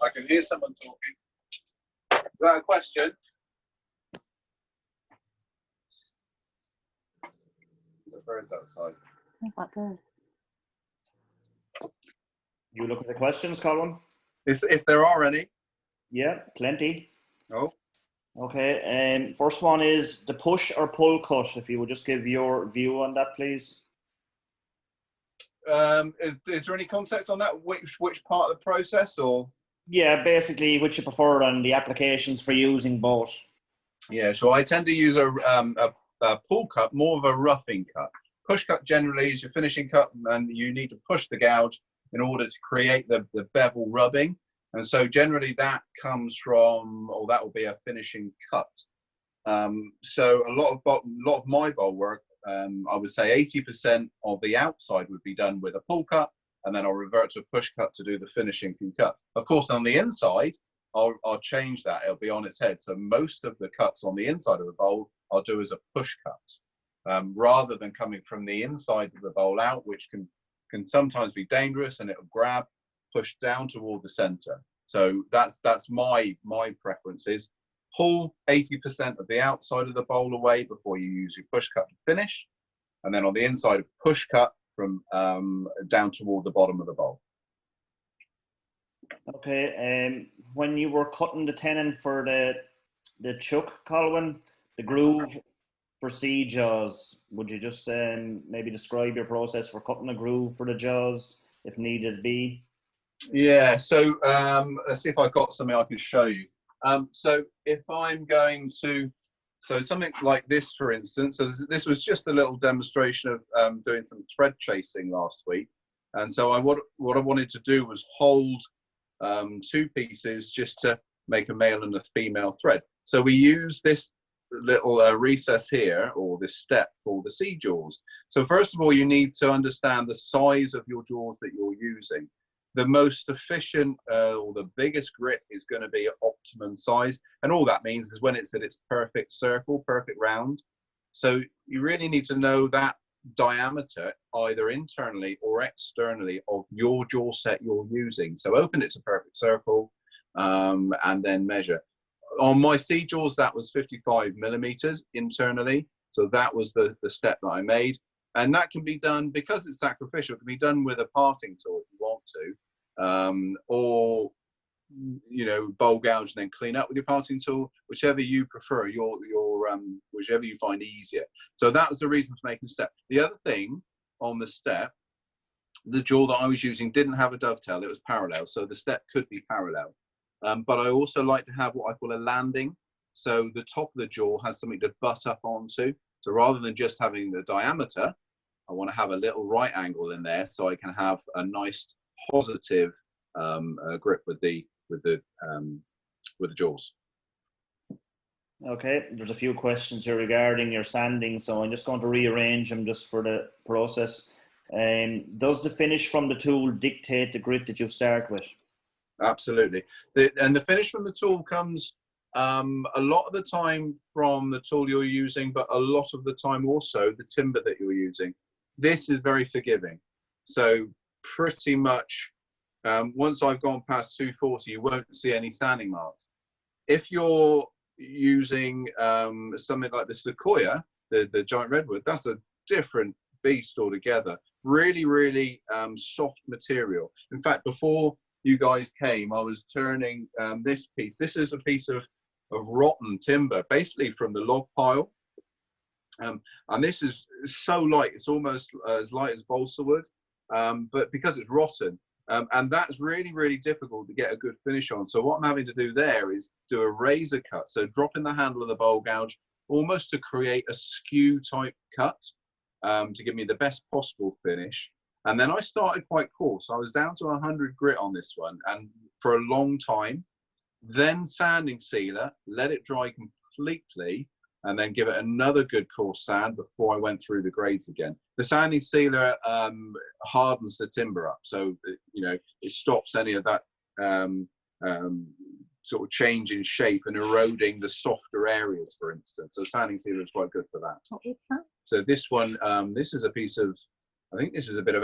I can hear someone talking. Is that a question? birds outside. Sounds like birds. You look at the questions, Colwyn? If there are any. Yeah, plenty. Oh. Okay, first one is the push or pull cut. If you would just give your view on that, please. Is there any context on that? Which part of the process, or? Yeah, basically, which you prefer and the applications for using both. Yeah, so I tend to use a pull cut, more of a roughing cut. Push cut generally is your finishing cut, and you need to push the gouge in order to create the bevel rubbing. And so generally that comes from, or that will be a finishing cut. So a lot of my bowl work, I would say 80% of the outside would be done with a pull cut, and then I'll revert to a push cut to do the finishing cut. Of course, on the inside, I'll change that. It'll be on its head. So most of the cuts on the inside of the bowl I'll do as a push cut, rather than coming from the inside of the bowl out, which can sometimes be dangerous, and it'll grab, push down toward the center. So that's my preferences. Pull 80% of the outside of the bowl away before you use your push cut to finish, and then on the inside, push cut from down toward the bottom of the bowl. Okay, when you were cutting the tenon for the chuck, Colwyn, the groove for sea jaws, would you just maybe describe your process for cutting a groove for the jaws if needed be? Yeah, so let's see if I've got something I can show you. So if I'm going to, so something like this, for instance, so this was just a little demonstration of doing some thread chasing last week. And so what I wanted to do was hold two pieces just to make a male and a female thread. So we use this little recess here, or this step, for the sea jaws. So first of all, you need to understand the size of your jaws that you're using. The most efficient or the biggest grit is going to be optimum size, and all that means is when it's at its perfect circle, perfect round. So you really need to know that diameter either internally or externally of your jaw set you're using. So open it to perfect circle and then measure. On my sea jaws, that was 55 millimeters internally. So that was the step that I made. And that can be done, because it's sacrificial, it can be done with a parting tool if you want to, or, you know, bowl gouge and then clean up with your parting tool, whichever you prefer, whichever you find easier. So that was the reason for making the step. The other thing on the step, the jaw that I was using didn't have a dovetail, it was parallel, so the step could be parallel. But I also like to have what I call a landing. So the top of the jaw has something to butt up onto. So rather than just having the diameter, I want to have a little right angle in there so I can have a nice positive grip with the jaws. Okay, there's a few questions here regarding your sanding, so I'm just going to rearrange them just for the process. Does the finish from the tool dictate the grit that you start with? Absolutely. And the finish from the tool comes a lot of the time from the tool you're using, but a lot of the time also the timber that you're using. This is very forgiving. So pretty much once I've gone past 240, you won't see any sanding marks. If you're using something like the sequoia, the giant redwood, that's a different beast altogether. Really, really soft material. In fact, before you guys came, I was turning this piece. This is a piece of rotten timber, basically from the log pile. And this is so light, it's almost as light as balsa wood, but because it's rotten. And that's really, really difficult to get a good finish on. So what I'm having to do there is do a razor cut. So drop in the handle of the bowl gouge, almost to create a skew type cut to give me the best possible finish. And then I started quite coarse. I was down to 100 grit on this one, and for a long time. Then sanding sealer, let it dry completely, and then give it another good coarse sand before I went through the grades again. The sanding sealer hardens the timber up, so you know it stops any of that sort of change in shape and eroding the softer areas, for instance. So sanding sealer is quite good for that. What's that? So this one, this is a piece of, I think this is a bit of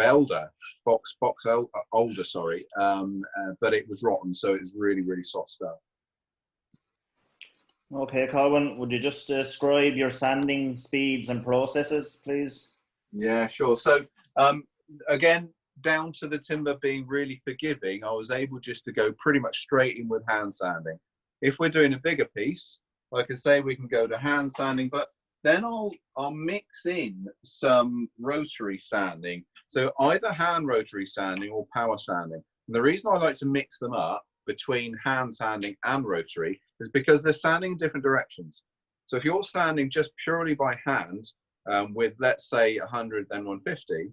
box alder, sorry, but it was rotten, so it was really, really soft stuff. Okay, Colwyn, would you just describe your sanding speeds and processes, please? Yeah, sure. So again, down to the timber being really forgiving, I was able just to go pretty much straight in with hand sanding. If we're doing a bigger piece, like I say, we can go to hand sanding, but then I'll mix in some rotary sanding. So either hand rotary sanding or power sanding. And the reason I like to mix them up between hand sanding and rotary is because they're sanding in different directions. So if you're sanding just purely by hand, with let's say 100 then 150,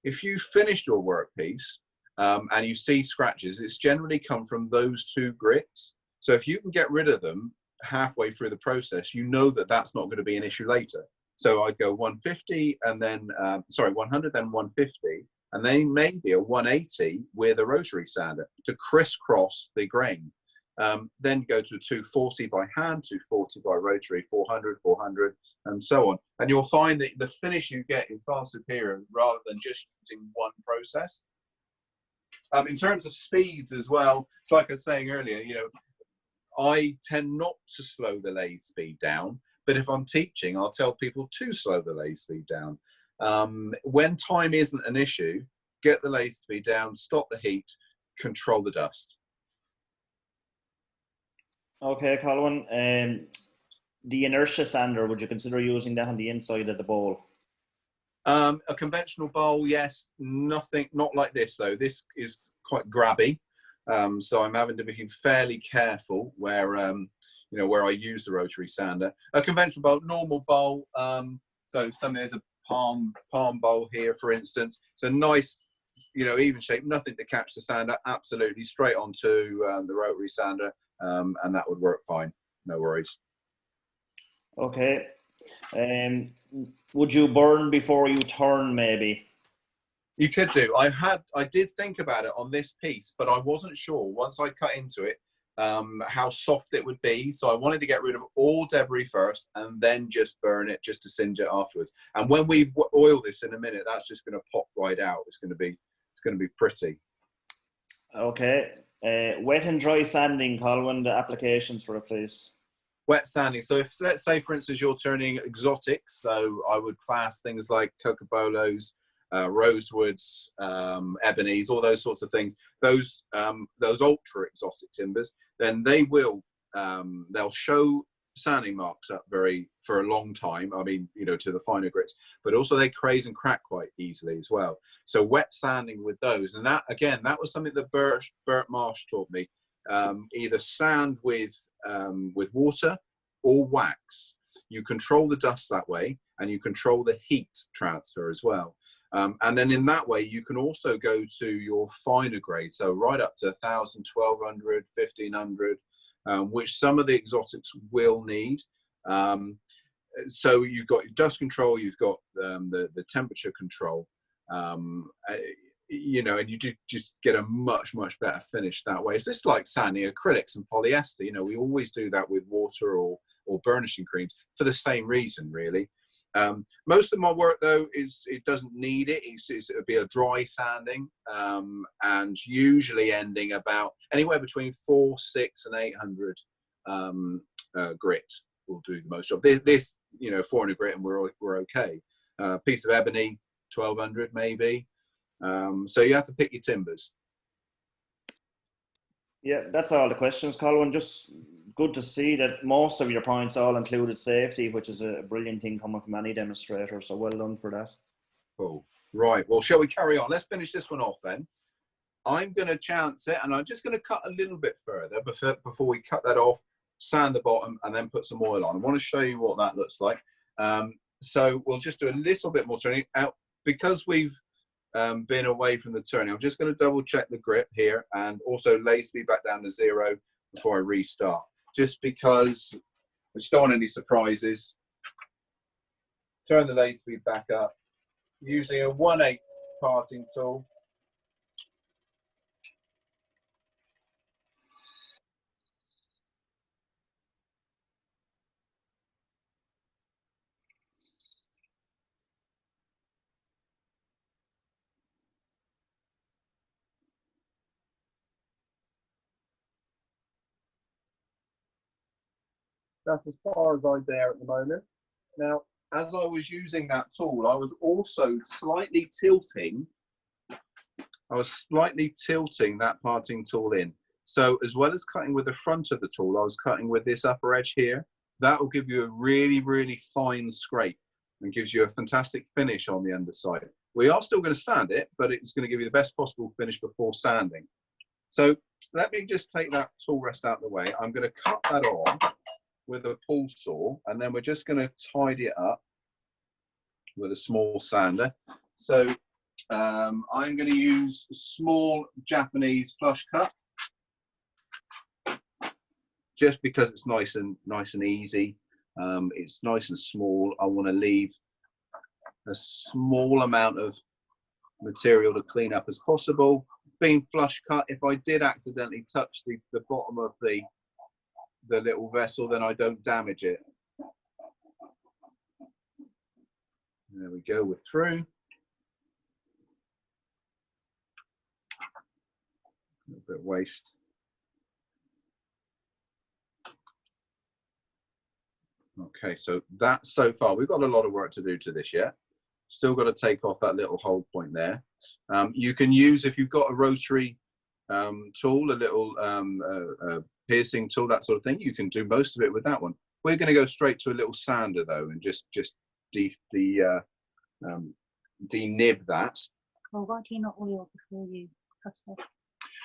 if you finished your workpiece and you see scratches, it's generally come from those two grits. So if you can get rid of them halfway through the process, you know that that's not going to be an issue later. So I'd go 150 and then 100 then 150, and then maybe a 180 with a rotary sander to crisscross the grain. Then go to 240 by hand, 240 by rotary, 400, 400, and so on. And you'll find that the finish you get is far superior rather than just using one process. In terms of speeds as well, it's like I was saying earlier, you know, I tend not to slow the lathe speed down, but if I'm teaching, I'll tell people to slow the lathe speed down. When time isn't an issue, get the lathe speed down, stop the heat, control the dust. Okay, Colwyn. The inertia sander, would you consider using that on the inside of the bowl? A conventional bowl, yes. Nothing, not like this though. This is quite grabby, so I'm having to be fairly careful where you know, where I use the rotary sander. A conventional bowl, normal bowl. So there's a palm bowl here, for instance. It's a nice, you know, even shape. Nothing to catch the sander. Absolutely straight onto the rotary sander, and that would work fine. No worries. Okay. Would you burn before you turn, maybe? You could do. I did think about it on this piece, but I wasn't sure once I cut into it how soft it would be. So I wanted to get rid of all debris first and then just burn it, just to singe it afterwards. And when we oil this in a minute, that's just going to pop right out. It's going to be pretty. Okay. Wet and dry sanding, Colwyn, the applications for it, please. Wet sanding. So if, let's say, for instance, you're turning exotics, so I would class things like cocobolos, rosewoods, ebonies, all those sorts of things. Those ultra exotic timbers, then they will they'll show sanding marks up for a long time. I mean, you know, to the finer grits, but also they craze and crack quite easily as well. So wet sanding with those, and that again, that was something that Bert Marsh taught me. Either sand with water or wax. You control the dust that way, and you control the heat transfer as well. And then in that way, you can also go to your finer grade, so right up to 1,000, 1,200, 1,500, which some of the exotics will need. So you've got your dust control, you've got the temperature control, you know, and you do just get a much better finish that way. It's just like sanding acrylics and polyester. You know, we always do that with water or burnishing creams for the same reason, really. Most of my work though it doesn't need it. It'll be a dry sanding, and usually ending about anywhere between 400, 600 and 800 grit will do the most job. This you know, 400 grit and we're okay. Piece of ebony, 1,200 maybe. So you have to pick your timbers. Yeah, that's all the questions, Colwyn. Just good to see that most of your points all included safety, which is a brilliant thing coming from any demonstrator. So well done for that. Cool. Right. Well, shall we carry on? Let's finish this one off then. I'm going to chance it, and I'm just going to cut a little bit further before we cut that off, sand the bottom, and then put some oil on. I want to show you what that looks like. So we'll just do a little bit more turning out because we've been away from the turning. I'm just going to double check the grip here and also lathe speed back down to 0 before I restart, just because I just don't want any surprises. Turn the lathe speed back up using a 1/8 parting tool. That's as far as I dare at the moment. Now, as I was using that tool, I was also slightly tilting. I was slightly tilting that parting tool in. So as well as cutting with the front of the tool, I was cutting with this upper edge here. That will give you a really, really fine scrape and gives you a fantastic finish on the underside. We are still going to sand it, but it's going to give you the best possible finish before sanding. So let me just take that tool rest out of the way. I'm going to cut that off with a pull saw, and then we're just going to tidy it up with a small sander. So I'm going to use a small Japanese flush cut, just because it's nice and easy. It's nice and small. I want to leave a small amount of material to clean up as possible. Being flush cut, if I did accidentally touch the bottom of the little vessel, then I don't damage it. There we go, we're through. A little bit of waste. Okay, so that's so far. We've got a lot of work to do to this yet. Still got to take off that little hold point there. You can use, if you've got a rotary tool, a little piercing tool, that sort of thing, you can do most of it with that one. We're going to go straight to a little sander though, and just denib that. Well, why do you not oil before you cut off?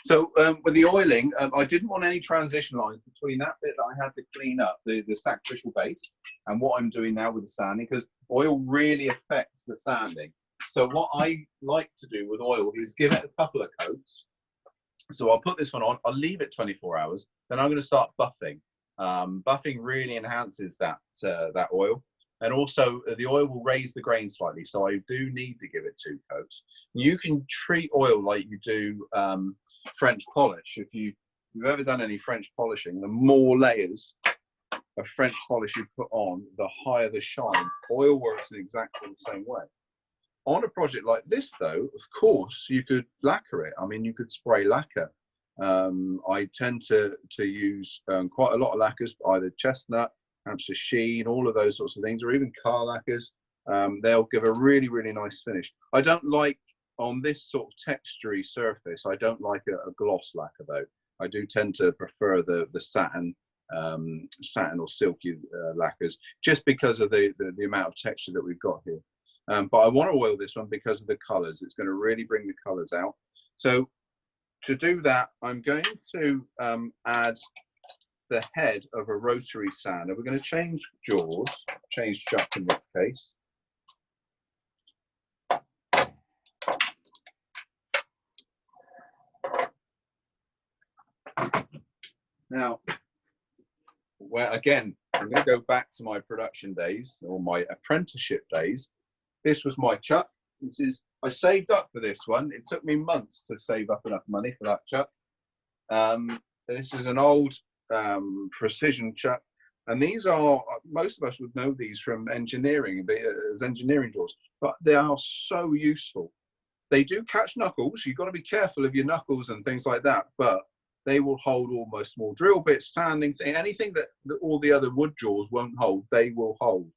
So with the oiling, I didn't want any transition lines between that bit that I had to clean up, the sacrificial base, and what I'm doing now with the sanding, because oil really affects the sanding. So what I like to do with oil is give it a couple of coats. So I'll put this one on, I'll leave it 24 hours, then I'm going to start buffing. Buffing really enhances that oil. And also the oil will raise the grain slightly, so I do need to give it 2 coats. You can treat oil like you do French polish. If you've ever done any French polishing, the more layers of French polish you put on, the higher the shine. Oil works in exactly the same way. On a project like this though, of course, you could lacquer it. I mean, you could spray lacquer. I tend to use quite a lot of lacquers, either chestnut, Hampshire sheen, all of those sorts of things, or even car lacquers. They'll give a really, really nice finish. I don't like, on this sort of textury surface, I don't like a gloss lacquer though. I do tend to prefer the satin or silky lacquers, just because of the amount of texture that we've got here. But I want to oil this one because of the colours. It's going to really bring the colours out. So to do that, I'm going to add the head of a rotary sander. We're going to change jaws, change chuck in this case. Now, well, again, I'm going to go back to my production days or my apprenticeship days. This was my chuck. I saved up for this one. It took me months to save up enough money for that chuck. This is an old precision chuck, and these are, most of us would know these from engineering, as engineering drawers, but they are so useful. They do catch knuckles. You've got to be careful of your knuckles and things like that, but they will hold almost small drill bits, sanding, anything that all the other wood jaws won't hold, they will hold.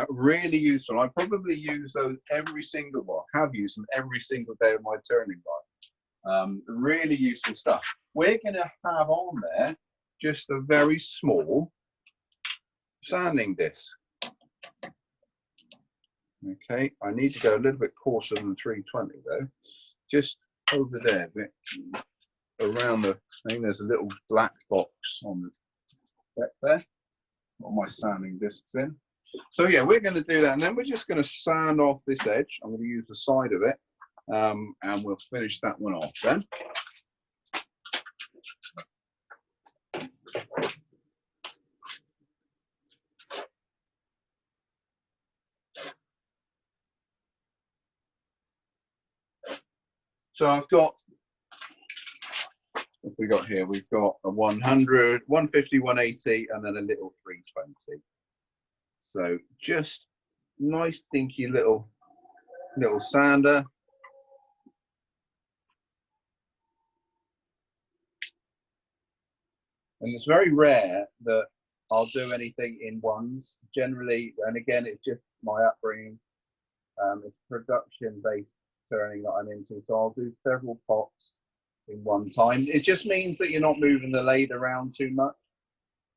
Really useful. I probably use those every single one. Have used them every single day of my turning life. Really useful stuff. We're going to have on there just a very small sanding disc. Okay, I need to go a little bit coarser than 320 though. Just over there, a bit around the, I think there's a little black box on the back there. Got my sanding discs in. So yeah, we're going to do that, and then we're just going to sand off this edge. I'm going to use the side of it, and we'll finish that one off then. So I've got, what have we got here? We've got a 100, 150, 180, and then a little 320. So just nice dinky little sander. And it's very rare that I'll do anything in ones generally, and again, it's just my upbringing. It's production-based turning that I'm into, so I'll do several pots in one time. It just means that you're not moving the lathe around too much.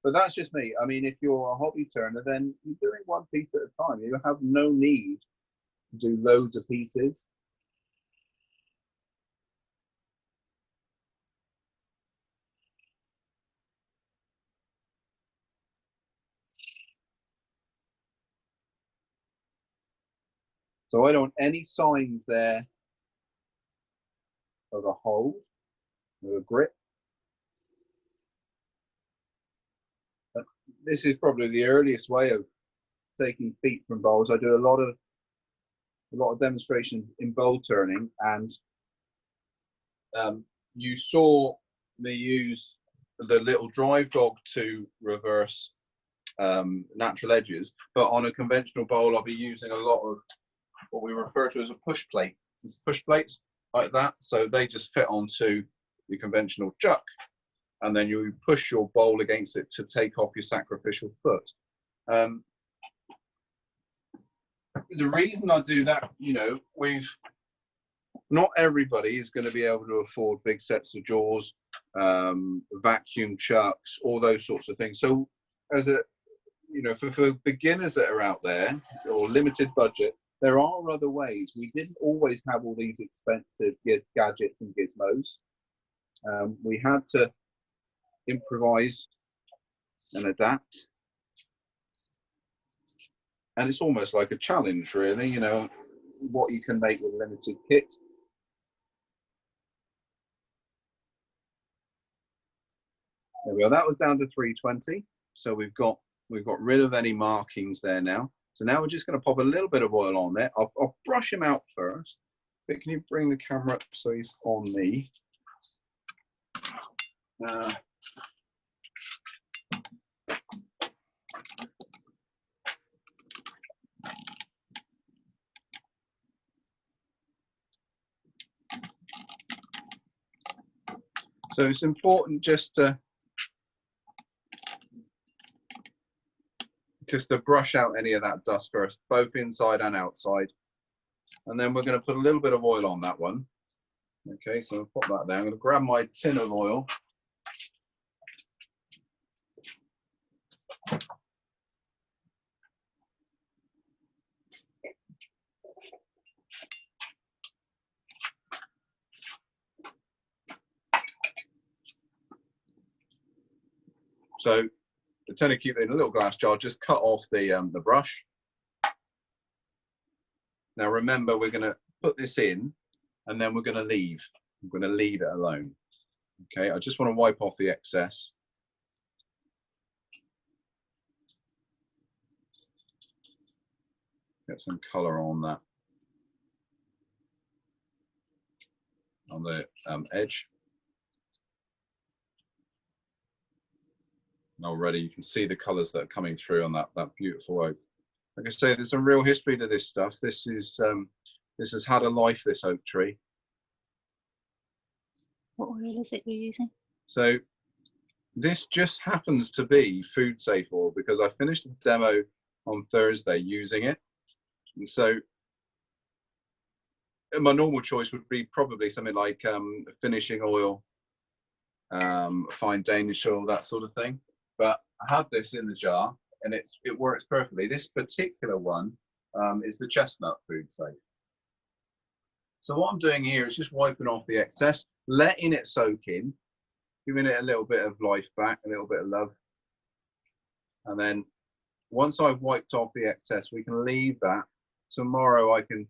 But that's just me. I mean, if you're a hobby turner, then you're doing one piece at a time. You have no need to do loads of pieces. So I don't want any signs there of a hold, of a grip. This is probably the earliest way of taking feet from bowls. I do a lot of demonstrations in bowl turning, and you saw me use the little drive dog to reverse natural edges, but on a conventional bowl I'll be using a lot of what we refer to as a push plate. It's push plates like that, so they just fit onto your conventional chuck, and then you push your bowl against it to take off your sacrificial foot. The reason I do that, you know, not everybody is going to be able to afford big sets of jaws, vacuum chucks, all those sorts of things. So as a, you know, for beginners that are out there or limited budget, there are other ways. We didn't always have all these expensive gadgets and gizmos. We had to improvise and adapt. And it's almost like a challenge, really, you know, what you can make with limited kit. There we go. That was down to 320. So we've got rid of any markings there now. So now we're just going to pop a little bit of oil on there. I'll brush him out first. But can you bring the camera up so he's on me? So it's important just to brush out any of that dust first, both inside and outside. And then we're going to put a little bit of oil on that one. Okay, so I'll pop that there. I'm going to grab my tin of oil. So the tin of keep in a little glass jar, just cut off the brush. Now remember, we're going to put this in and then we're going to leave. We're going to leave it alone. Okay, I just want to wipe off the excess. Get some colour on that, on the edge. And already you can see the colours that are coming through on that beautiful oak. Like I say, there's some real history to this stuff. This has had a life, this oak tree. What oil is it you're using? So this just happens to be food safe oil because I finished a demo on Thursday using it. And so my normal choice would be probably something like finishing oil, fine Danish oil, that sort of thing. But I have this in the jar and it works perfectly. This particular one is the chestnut food safe. So what I'm doing here is just wiping off the excess, letting it soak in, giving it a little bit of life back, a little bit of love. And then once I've wiped off the excess, we can leave that. Tomorrow I can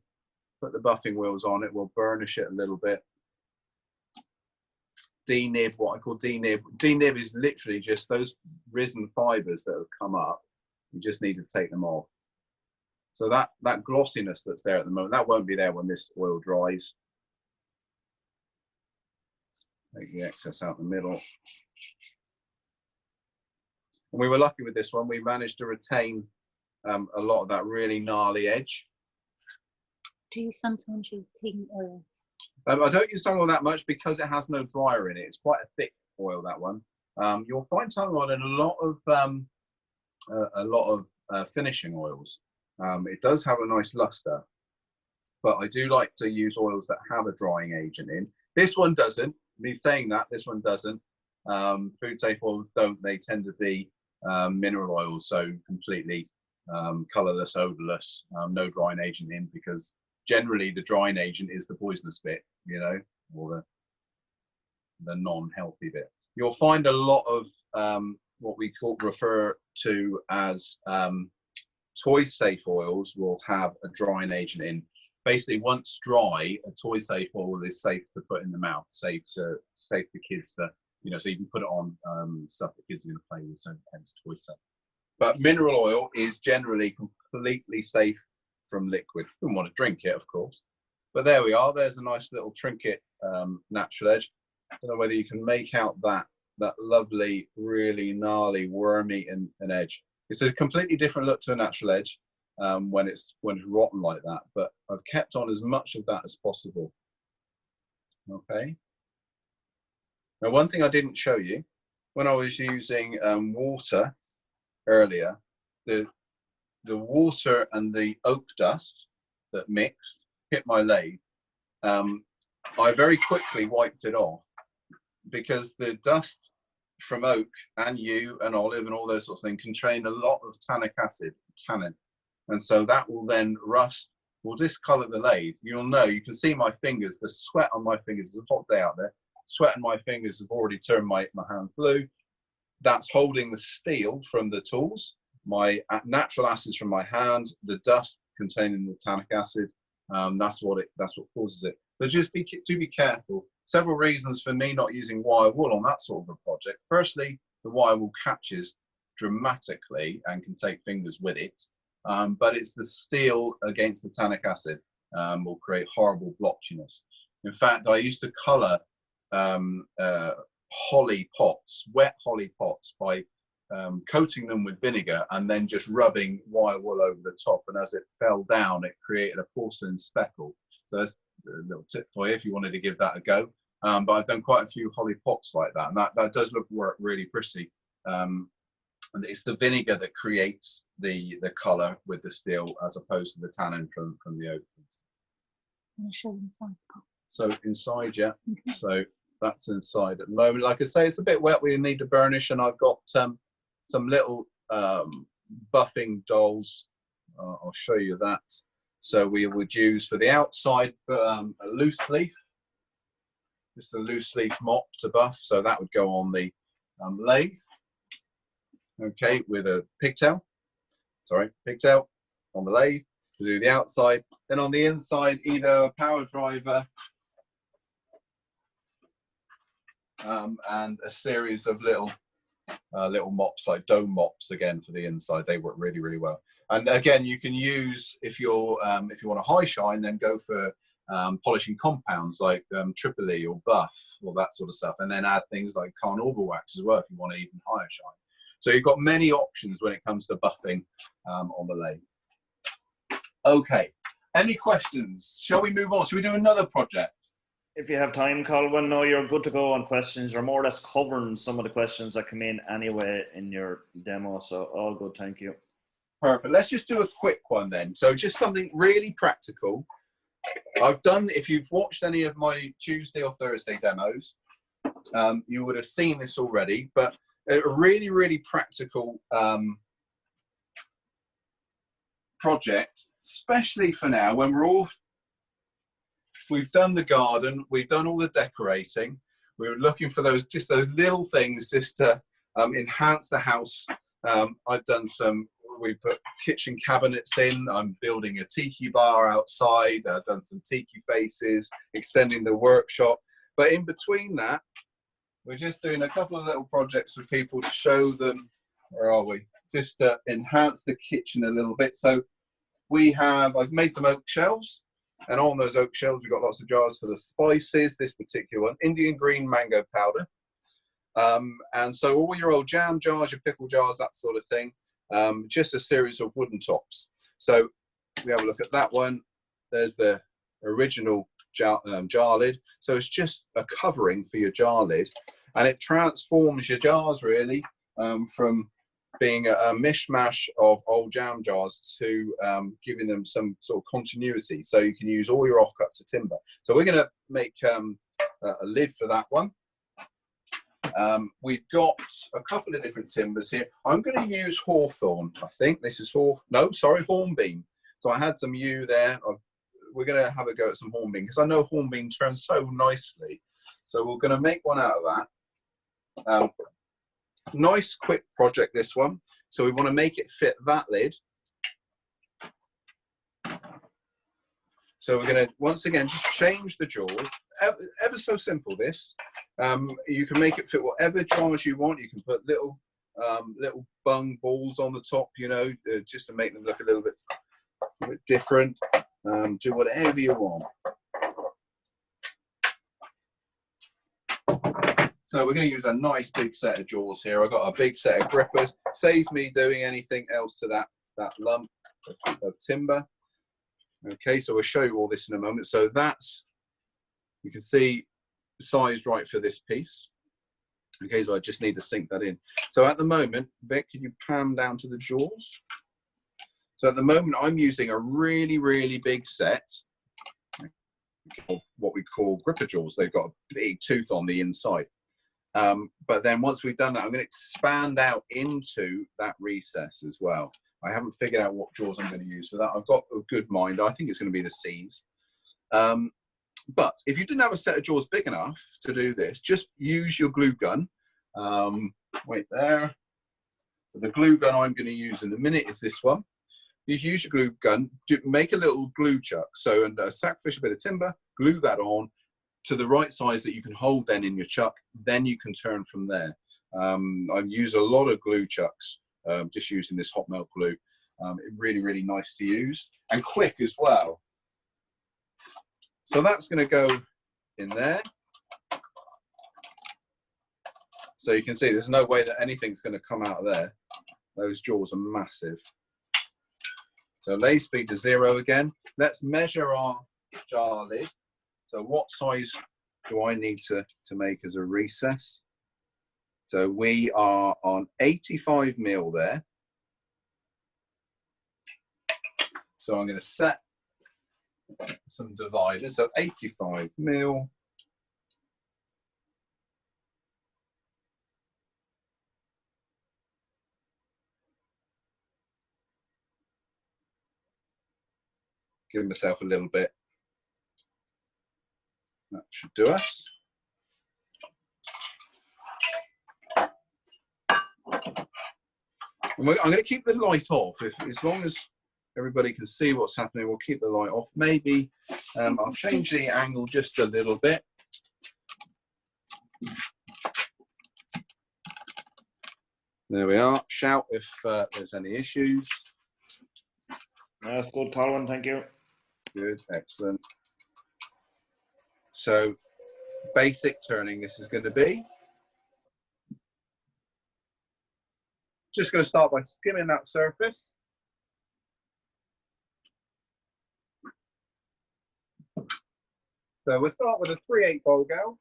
put the buffing wheels on it, we'll burnish it a little bit. Denib, what I call denib. Denib is literally just those risen fibres that have come up. You just need to take them off. So that glossiness that's there at the moment, that won't be there when this oil dries. Take the excess out the middle. And we were lucky with this one. We managed to retain a lot of that really gnarly edge. Do you sometimes use tin oil? I don't use tung oil that much because it has no dryer in it. It's quite a thick oil, that one. You'll find tung oil in a lot of finishing oils. It does have a nice luster, but I do like to use oils that have a drying agent in. This one doesn't. Me saying that, this one doesn't. Food safe oils don't. They tend to be mineral oils, so completely colorless, odorless, no drying agent in, because generally the drying agent is the poisonous bit, you know, or the non-healthy bit. You'll find a lot of what we refer to as toy safe oils will have a drying agent in. Basically, once dry, a toy safe oil is safe to put in the mouth, safe for kids to, you know, so you can put it on stuff that kids are going to play with, so hence toy safe. But mineral oil is generally completely safe from liquid. Wouldn't want to drink it, of course. But there we are. There's a nice little trinket natural edge. I don't know whether you can make out that lovely, really gnarly, wormy and edge. It's a completely different look to a natural edge when it's rotten like that. But I've kept on as much of that as possible. Okay. Now, one thing I didn't show you, when I was using water earlier, the water and the oak dust that mixed hit my lathe. I very quickly wiped it off, because the dust from oak and yew and olive and all those sorts of things contain a lot of tannic acid, tannin, and so that will then rust, will discolor the lathe. You'll know, you can see my fingers, the sweat on my fingers. It's a hot day out there. Sweat on my fingers have already turned my hands blue. That's holding the steel from the tools, my natural acids from my hand, the dust containing the tannic acid. That's what causes it. So just be careful. Several reasons for me not using wire wool on that sort of a project. Firstly, the wire wool catches dramatically and can take fingers with it. But it's the steel against the tannic acid will create horrible blotchiness. In fact, I used to colour holly pots, wet holly pots, by coating them with vinegar and then just rubbing wire wool over the top. And as it fell down, it created a porcelain speckle. So that's a little tip for you if you wanted to give that a go. But I've done quite a few holly pots like that, and that does work really pretty. And it's the vinegar that creates the colour with the steel, as opposed to the tannin from the oak. I'm going to show you inside the pot. So inside, yeah. So that's inside at the moment. Like I say, it's a bit wet. We need to burnish, and I've got some little buffing dolls. I'll show you that. So we would use for the outside a loose leaf, just a loose leaf mop to buff. So that would go on the lathe. Okay, with a pigtail on the lathe to do the outside. Then on the inside, either a power driver and a series of little mops, like dome mops, again for the inside. They work really, really well. And again, you can use, if you want a high shine, then go for polishing compounds like Tripoli or Buff or that sort of stuff, and then add things like carnauba wax as well if you want an even higher shine. So you've got many options when it comes to buffing on the lathe. Okay, any questions? Shall we move on? Shall we do another project? If you have time, Colwin, no, you're good to go on questions. You're more or less covering some of the questions that come in anyway in your demo, so all good, thank you. Perfect. Let's just do a quick one then. So just something really practical. I've done, if you've watched any of my Tuesday or Thursday demos, you would have seen this already, but a really, really practical project, especially for now when we've done the garden, we've done all the decorating. We're looking for those little things just to enhance the house. I've done we put kitchen cabinets in. I'm building a tiki bar outside. I've done some tiki faces, extending the workshop. But in between that, we're just doing a couple of little projects for people to show them, where are we? Just to enhance the kitchen a little bit. So I've made some oak shelves. And on those oak shelves, we've got lots of jars for the spices. This particular one, Indian green mango powder. And so all your old jam jars, your pickle jars, that sort of thing. Just a series of wooden tops. So we have a look at that one. There's the original jar lid. So it's just a covering for your jar lid. And it transforms your jars really from being a mishmash of old jam jars to giving them some sort of continuity, so you can use all your offcuts of timber. So we're going to make a lid for that one. We've got a couple of different timbers here. I'm going to use hawthorn. I think this is hornbeam. So I had some yew there. We're going to have a go at some hornbeam because I know hornbeam turns so nicely. So we're going to make one out of that. Nice quick project, this one. So we want to make it fit that lid. So we're going to once again just change the jaws. Ever so simple, this. You can make it fit whatever jars you want. You can put little bung balls on the top, you know, just to make them look a little bit different. Do whatever you want. So we're going to use a nice big set of jaws here. I've got a big set of grippers. Saves me doing anything else to that lump of timber. Okay, so we'll show you all this in a moment. So that's, you can see, sized right for this piece. Okay, so I just need to sink that in. So at the moment, Vic, can you pan down to the jaws? So at the moment, I'm using a really, really big set of what we call gripper jaws. They've got a big tooth on the inside. But then once we've done that, I'm going to expand out into that recess as well. I haven't figured out what jaws I'm going to use for that. I've got a good mind. I think it's going to be the C's. But if you didn't have a set of jaws big enough to do this, just use your glue gun. Wait there. The glue gun I'm going to use in a minute is this one. You use your glue gun, make a little glue chuck. So, and sacrifice a bit of timber, glue that on to the right size that you can hold then in your chuck. Then you can turn from there. I use a lot of glue chucks, just using this hot melt glue. Really, really nice to use and quick as well. So that's going to go in there. So you can see there's no way that anything's going to come out of there. Those jaws are massive. So lay speed to 0 again. Let's measure our jar lid. So what size do I need to make as a recess? So we are on 85 mil there. So I'm going to set some dividers. So 85 mil. Give myself a little bit. That should do us. I'm going to keep the light off. As long as everybody can see what's happening, we'll keep the light off. Maybe I'll change the angle just a little bit. There we are. Shout if there's any issues. That's good, Colwin. Thank you. Good, excellent. So, basic turning this is going to be. Just going to start by skimming that surface. So we'll start with a 3/8 bowl gouge.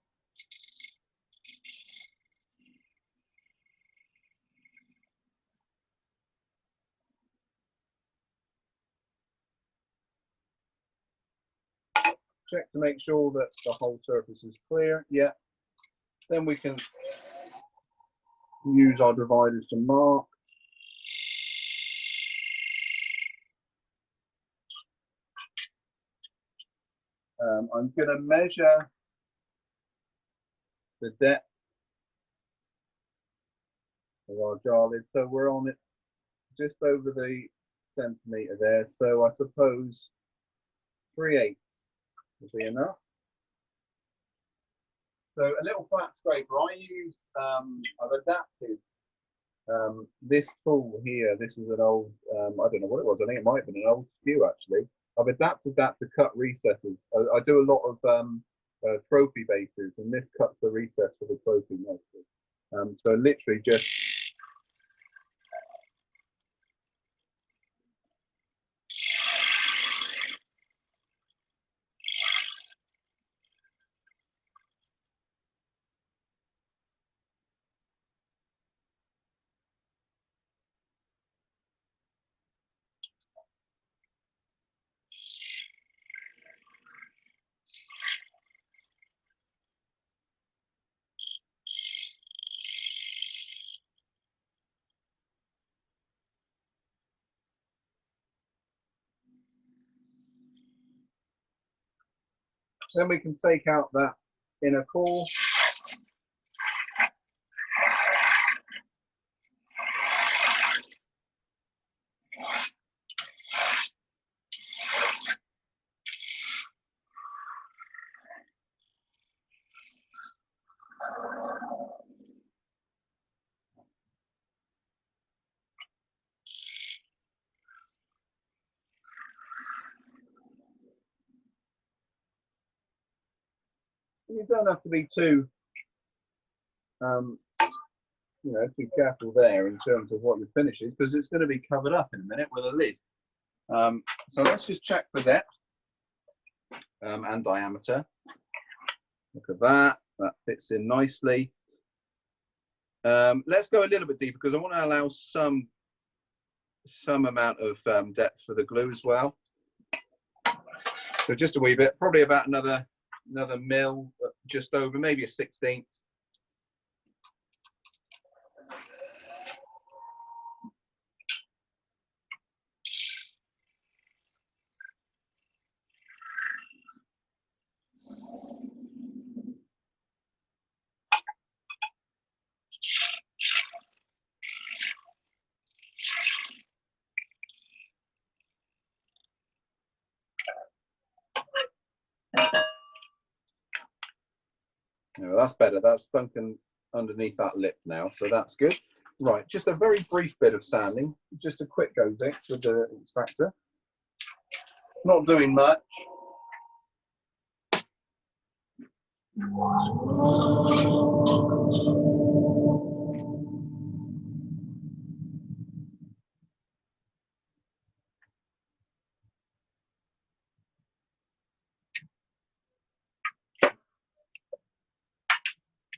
Check to make sure that the whole surface is clear. Yeah. Then we can use our dividers to mark. I'm going to measure the depth of our jar lid. So we're on it just over the centimetre there. So I suppose 3/8 will be enough. So a little flat scraper. I've adapted this tool here. This is an old, I don't know what it was. I think it might have been an old skew actually. I've adapted that to cut recesses. I do a lot of trophy bases, and this cuts the recess for the trophy nicely. So literally just Then we can take out that inner core. You don't have to be too, you know, too careful there in terms of what your finish is, because it's going to be covered up in a minute with a lid. So let's just check for depth and diameter. Look at that, that fits in nicely. Let's go a little bit deeper because I want to allow some amount of depth for the glue as well. So just a wee bit, probably about another mil, just over, maybe a 16th. No, that's better. That's sunken underneath that lip now, so that's good. Right, just a very brief bit of sanding, just a quick go Vic with the extractor. Not doing much.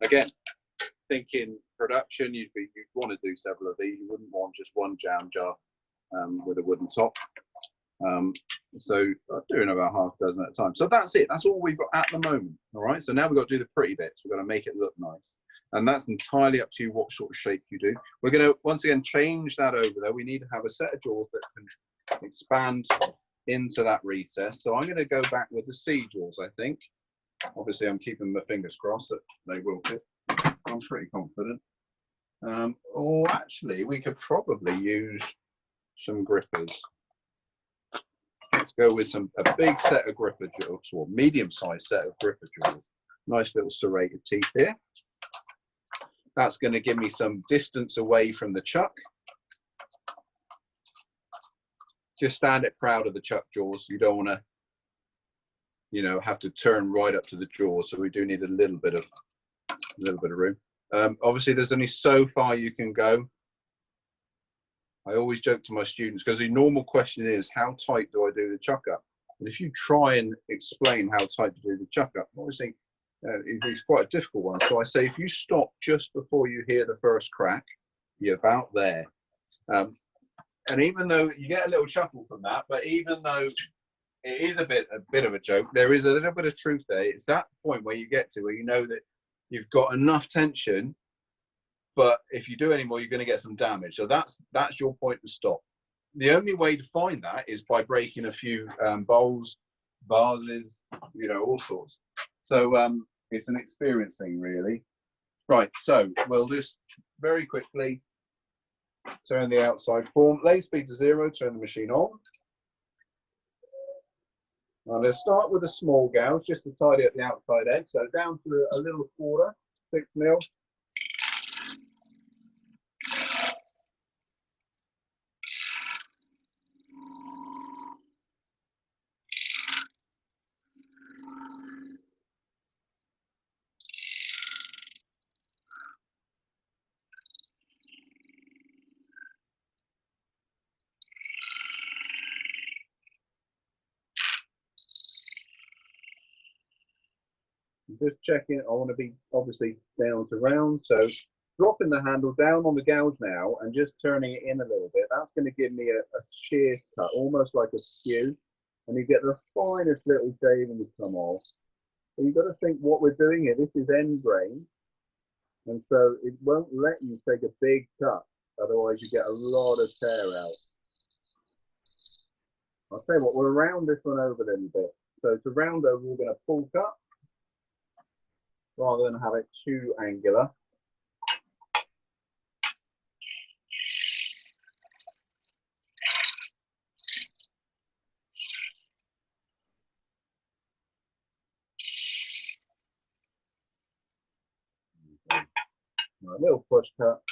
Again, thinking production, you'd want to do several of these. You wouldn't want just one jam jar with a wooden top. So I'm doing about half a dozen at a time. So that's it. That's all we've got at the moment. All right. So now we've got to do the pretty bits. We've got to make it look nice. And that's entirely up to you what sort of shape you do. We're going to, once again, change that over there. We need to have a set of jaws that can expand into that recess. So I'm going to go back with the C jaws, I think. Obviously, I'm keeping my fingers crossed that they will fit. I'm pretty confident. Or actually, we could probably use some grippers. Let's go with a big set of gripper jaws, or medium-sized set of gripper jaws. Nice little serrated teeth here. That's going to give me some distance away from the chuck. Just stand it proud of the chuck jaws. You don't want to, you know, have to turn right up to the jaws. So we do need a little bit of room. Obviously, there's only so far you can go. I always joke to my students, because the normal question is, how tight do I do the chuck up? And if you try and explain how tight to do the chuck up, obviously it's quite a difficult one. So I say, if you stop just before you hear the first crack, you're about there. And even though you get a little chuckle from that, but even though it is a bit of a joke, there is a little bit of truth there. It's that point where you get to where you know that you've got enough tension, but if you do any more, you're going to get some damage. So that's your point to stop. The only way to find that is by breaking a few bowls, vases, you know, all sorts. So it's an experience thing, really. Right, so we'll just very quickly turn the outside form. Lay speed to 0, turn the machine on. Now let's start with a small gouge just to tidy up the outside edge. So down to a little quarter, 6 mil. Just checking, I want to be obviously down to round, so dropping the handle down on the gouge now and just turning it in a little bit. That's going to give me a shear cut, almost like a skew, and you get the finest little shavings come off. So you've got to think what we're doing here. This is end grain, and so it won't let you take a big cut, otherwise you get a lot of tear out. I'll tell you what, we'll round this one over a little bit. So to round over, we're going to full cut rather than have it too angular. A little push cut.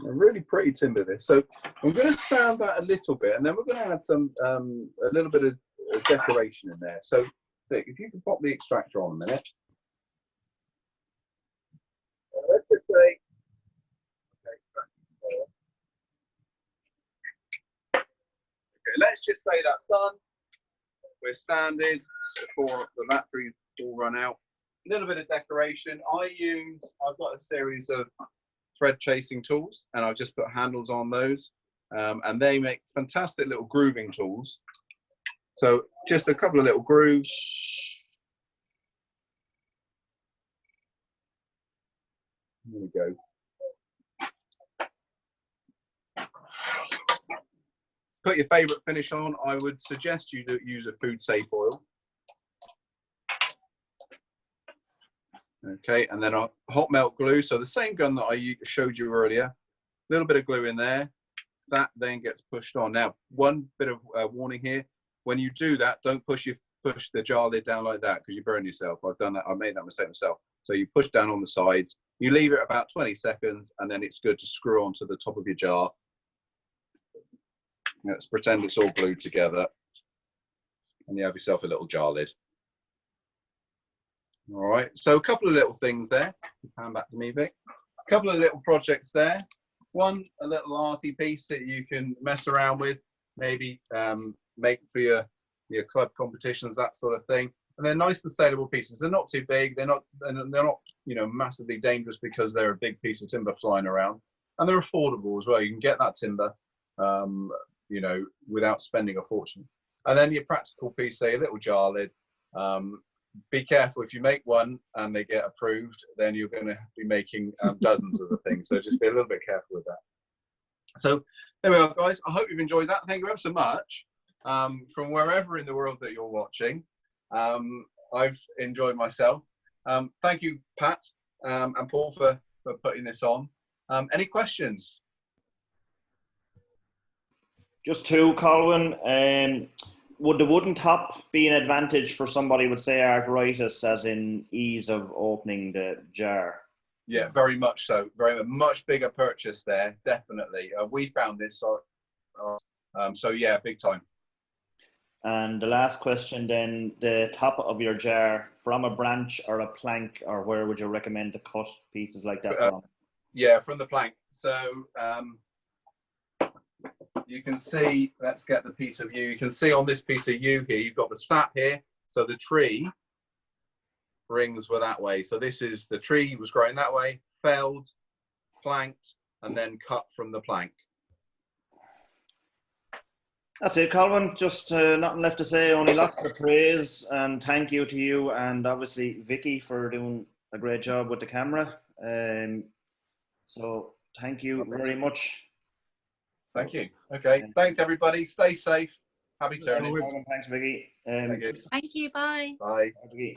A really pretty timber this. So I'm going to sand that a little bit, and then we're going to add some a little bit of decoration in there. So Vic, if you can pop the extractor on a minute. Let's just say, okay, let's just say that's done. We're sanded before the batteries all run out. A little bit of decoration. I've got a series of thread chasing tools, and I've just put handles on those, and they make fantastic little grooving tools. So just a couple of little grooves. There we go. Put your favorite finish on. I would suggest you use a food safe oil. Okay, and then a hot melt glue. So the same gun that I showed you earlier, a little bit of glue in there. That then gets pushed on. Now, one bit of warning here: when you do that, don't push the jar lid down like that, because you burn yourself. I've done that. I made that mistake myself. So you push down on the sides. You leave it about 20 seconds, and then it's good to screw onto the top of your jar. Let's pretend it's all glued together, and you have yourself a little jar lid. All right, so a couple of little things there. Hand back to me, Vic. A couple of little projects there. One, a little arty piece that you can mess around with, maybe make for your club competitions, that sort of thing. And they're nice and saleable pieces. They're not too big. They're not massively dangerous because they're a big piece of timber flying around, and they're affordable as well. You can get that timber, without spending a fortune. And then your practical piece, say a little jar lid. Be careful, if you make one and they get approved, then you're going to be making dozens of the things. So just be a little bit careful with that. So there we are, guys. I hope you've enjoyed that. Thank you ever so much from wherever in the world that you're watching. I've enjoyed myself. Thank you, Pat and Paul, for putting this on. Any questions? Just two, Colwyn. Would the wooden top be an advantage for somebody with, say, arthritis, as in ease of opening the jar? Yeah, very much so. Very much bigger purchase there, definitely. We found this, so yeah, big time. And the last question then, the top of your jar, from a branch or a plank, or where would you recommend to cut pieces like that from? Yeah, from the plank. So you can see, let's get the piece of yew. You can see on this piece of yew here, you've got the sap here. So the tree rings were that way. So this is, the tree was growing that way, felled, planked, and then cut from the plank. That's it, Colwyn. Just nothing left to say, only lots of praise and thank you to you, and obviously Vicky for doing a great job with the camera. So thank you very much. Thank you. Okay, thanks everybody. Stay safe. Happy turning. Thanks, Vicky. Thank you. Thank you. Bye. Bye. Vicky.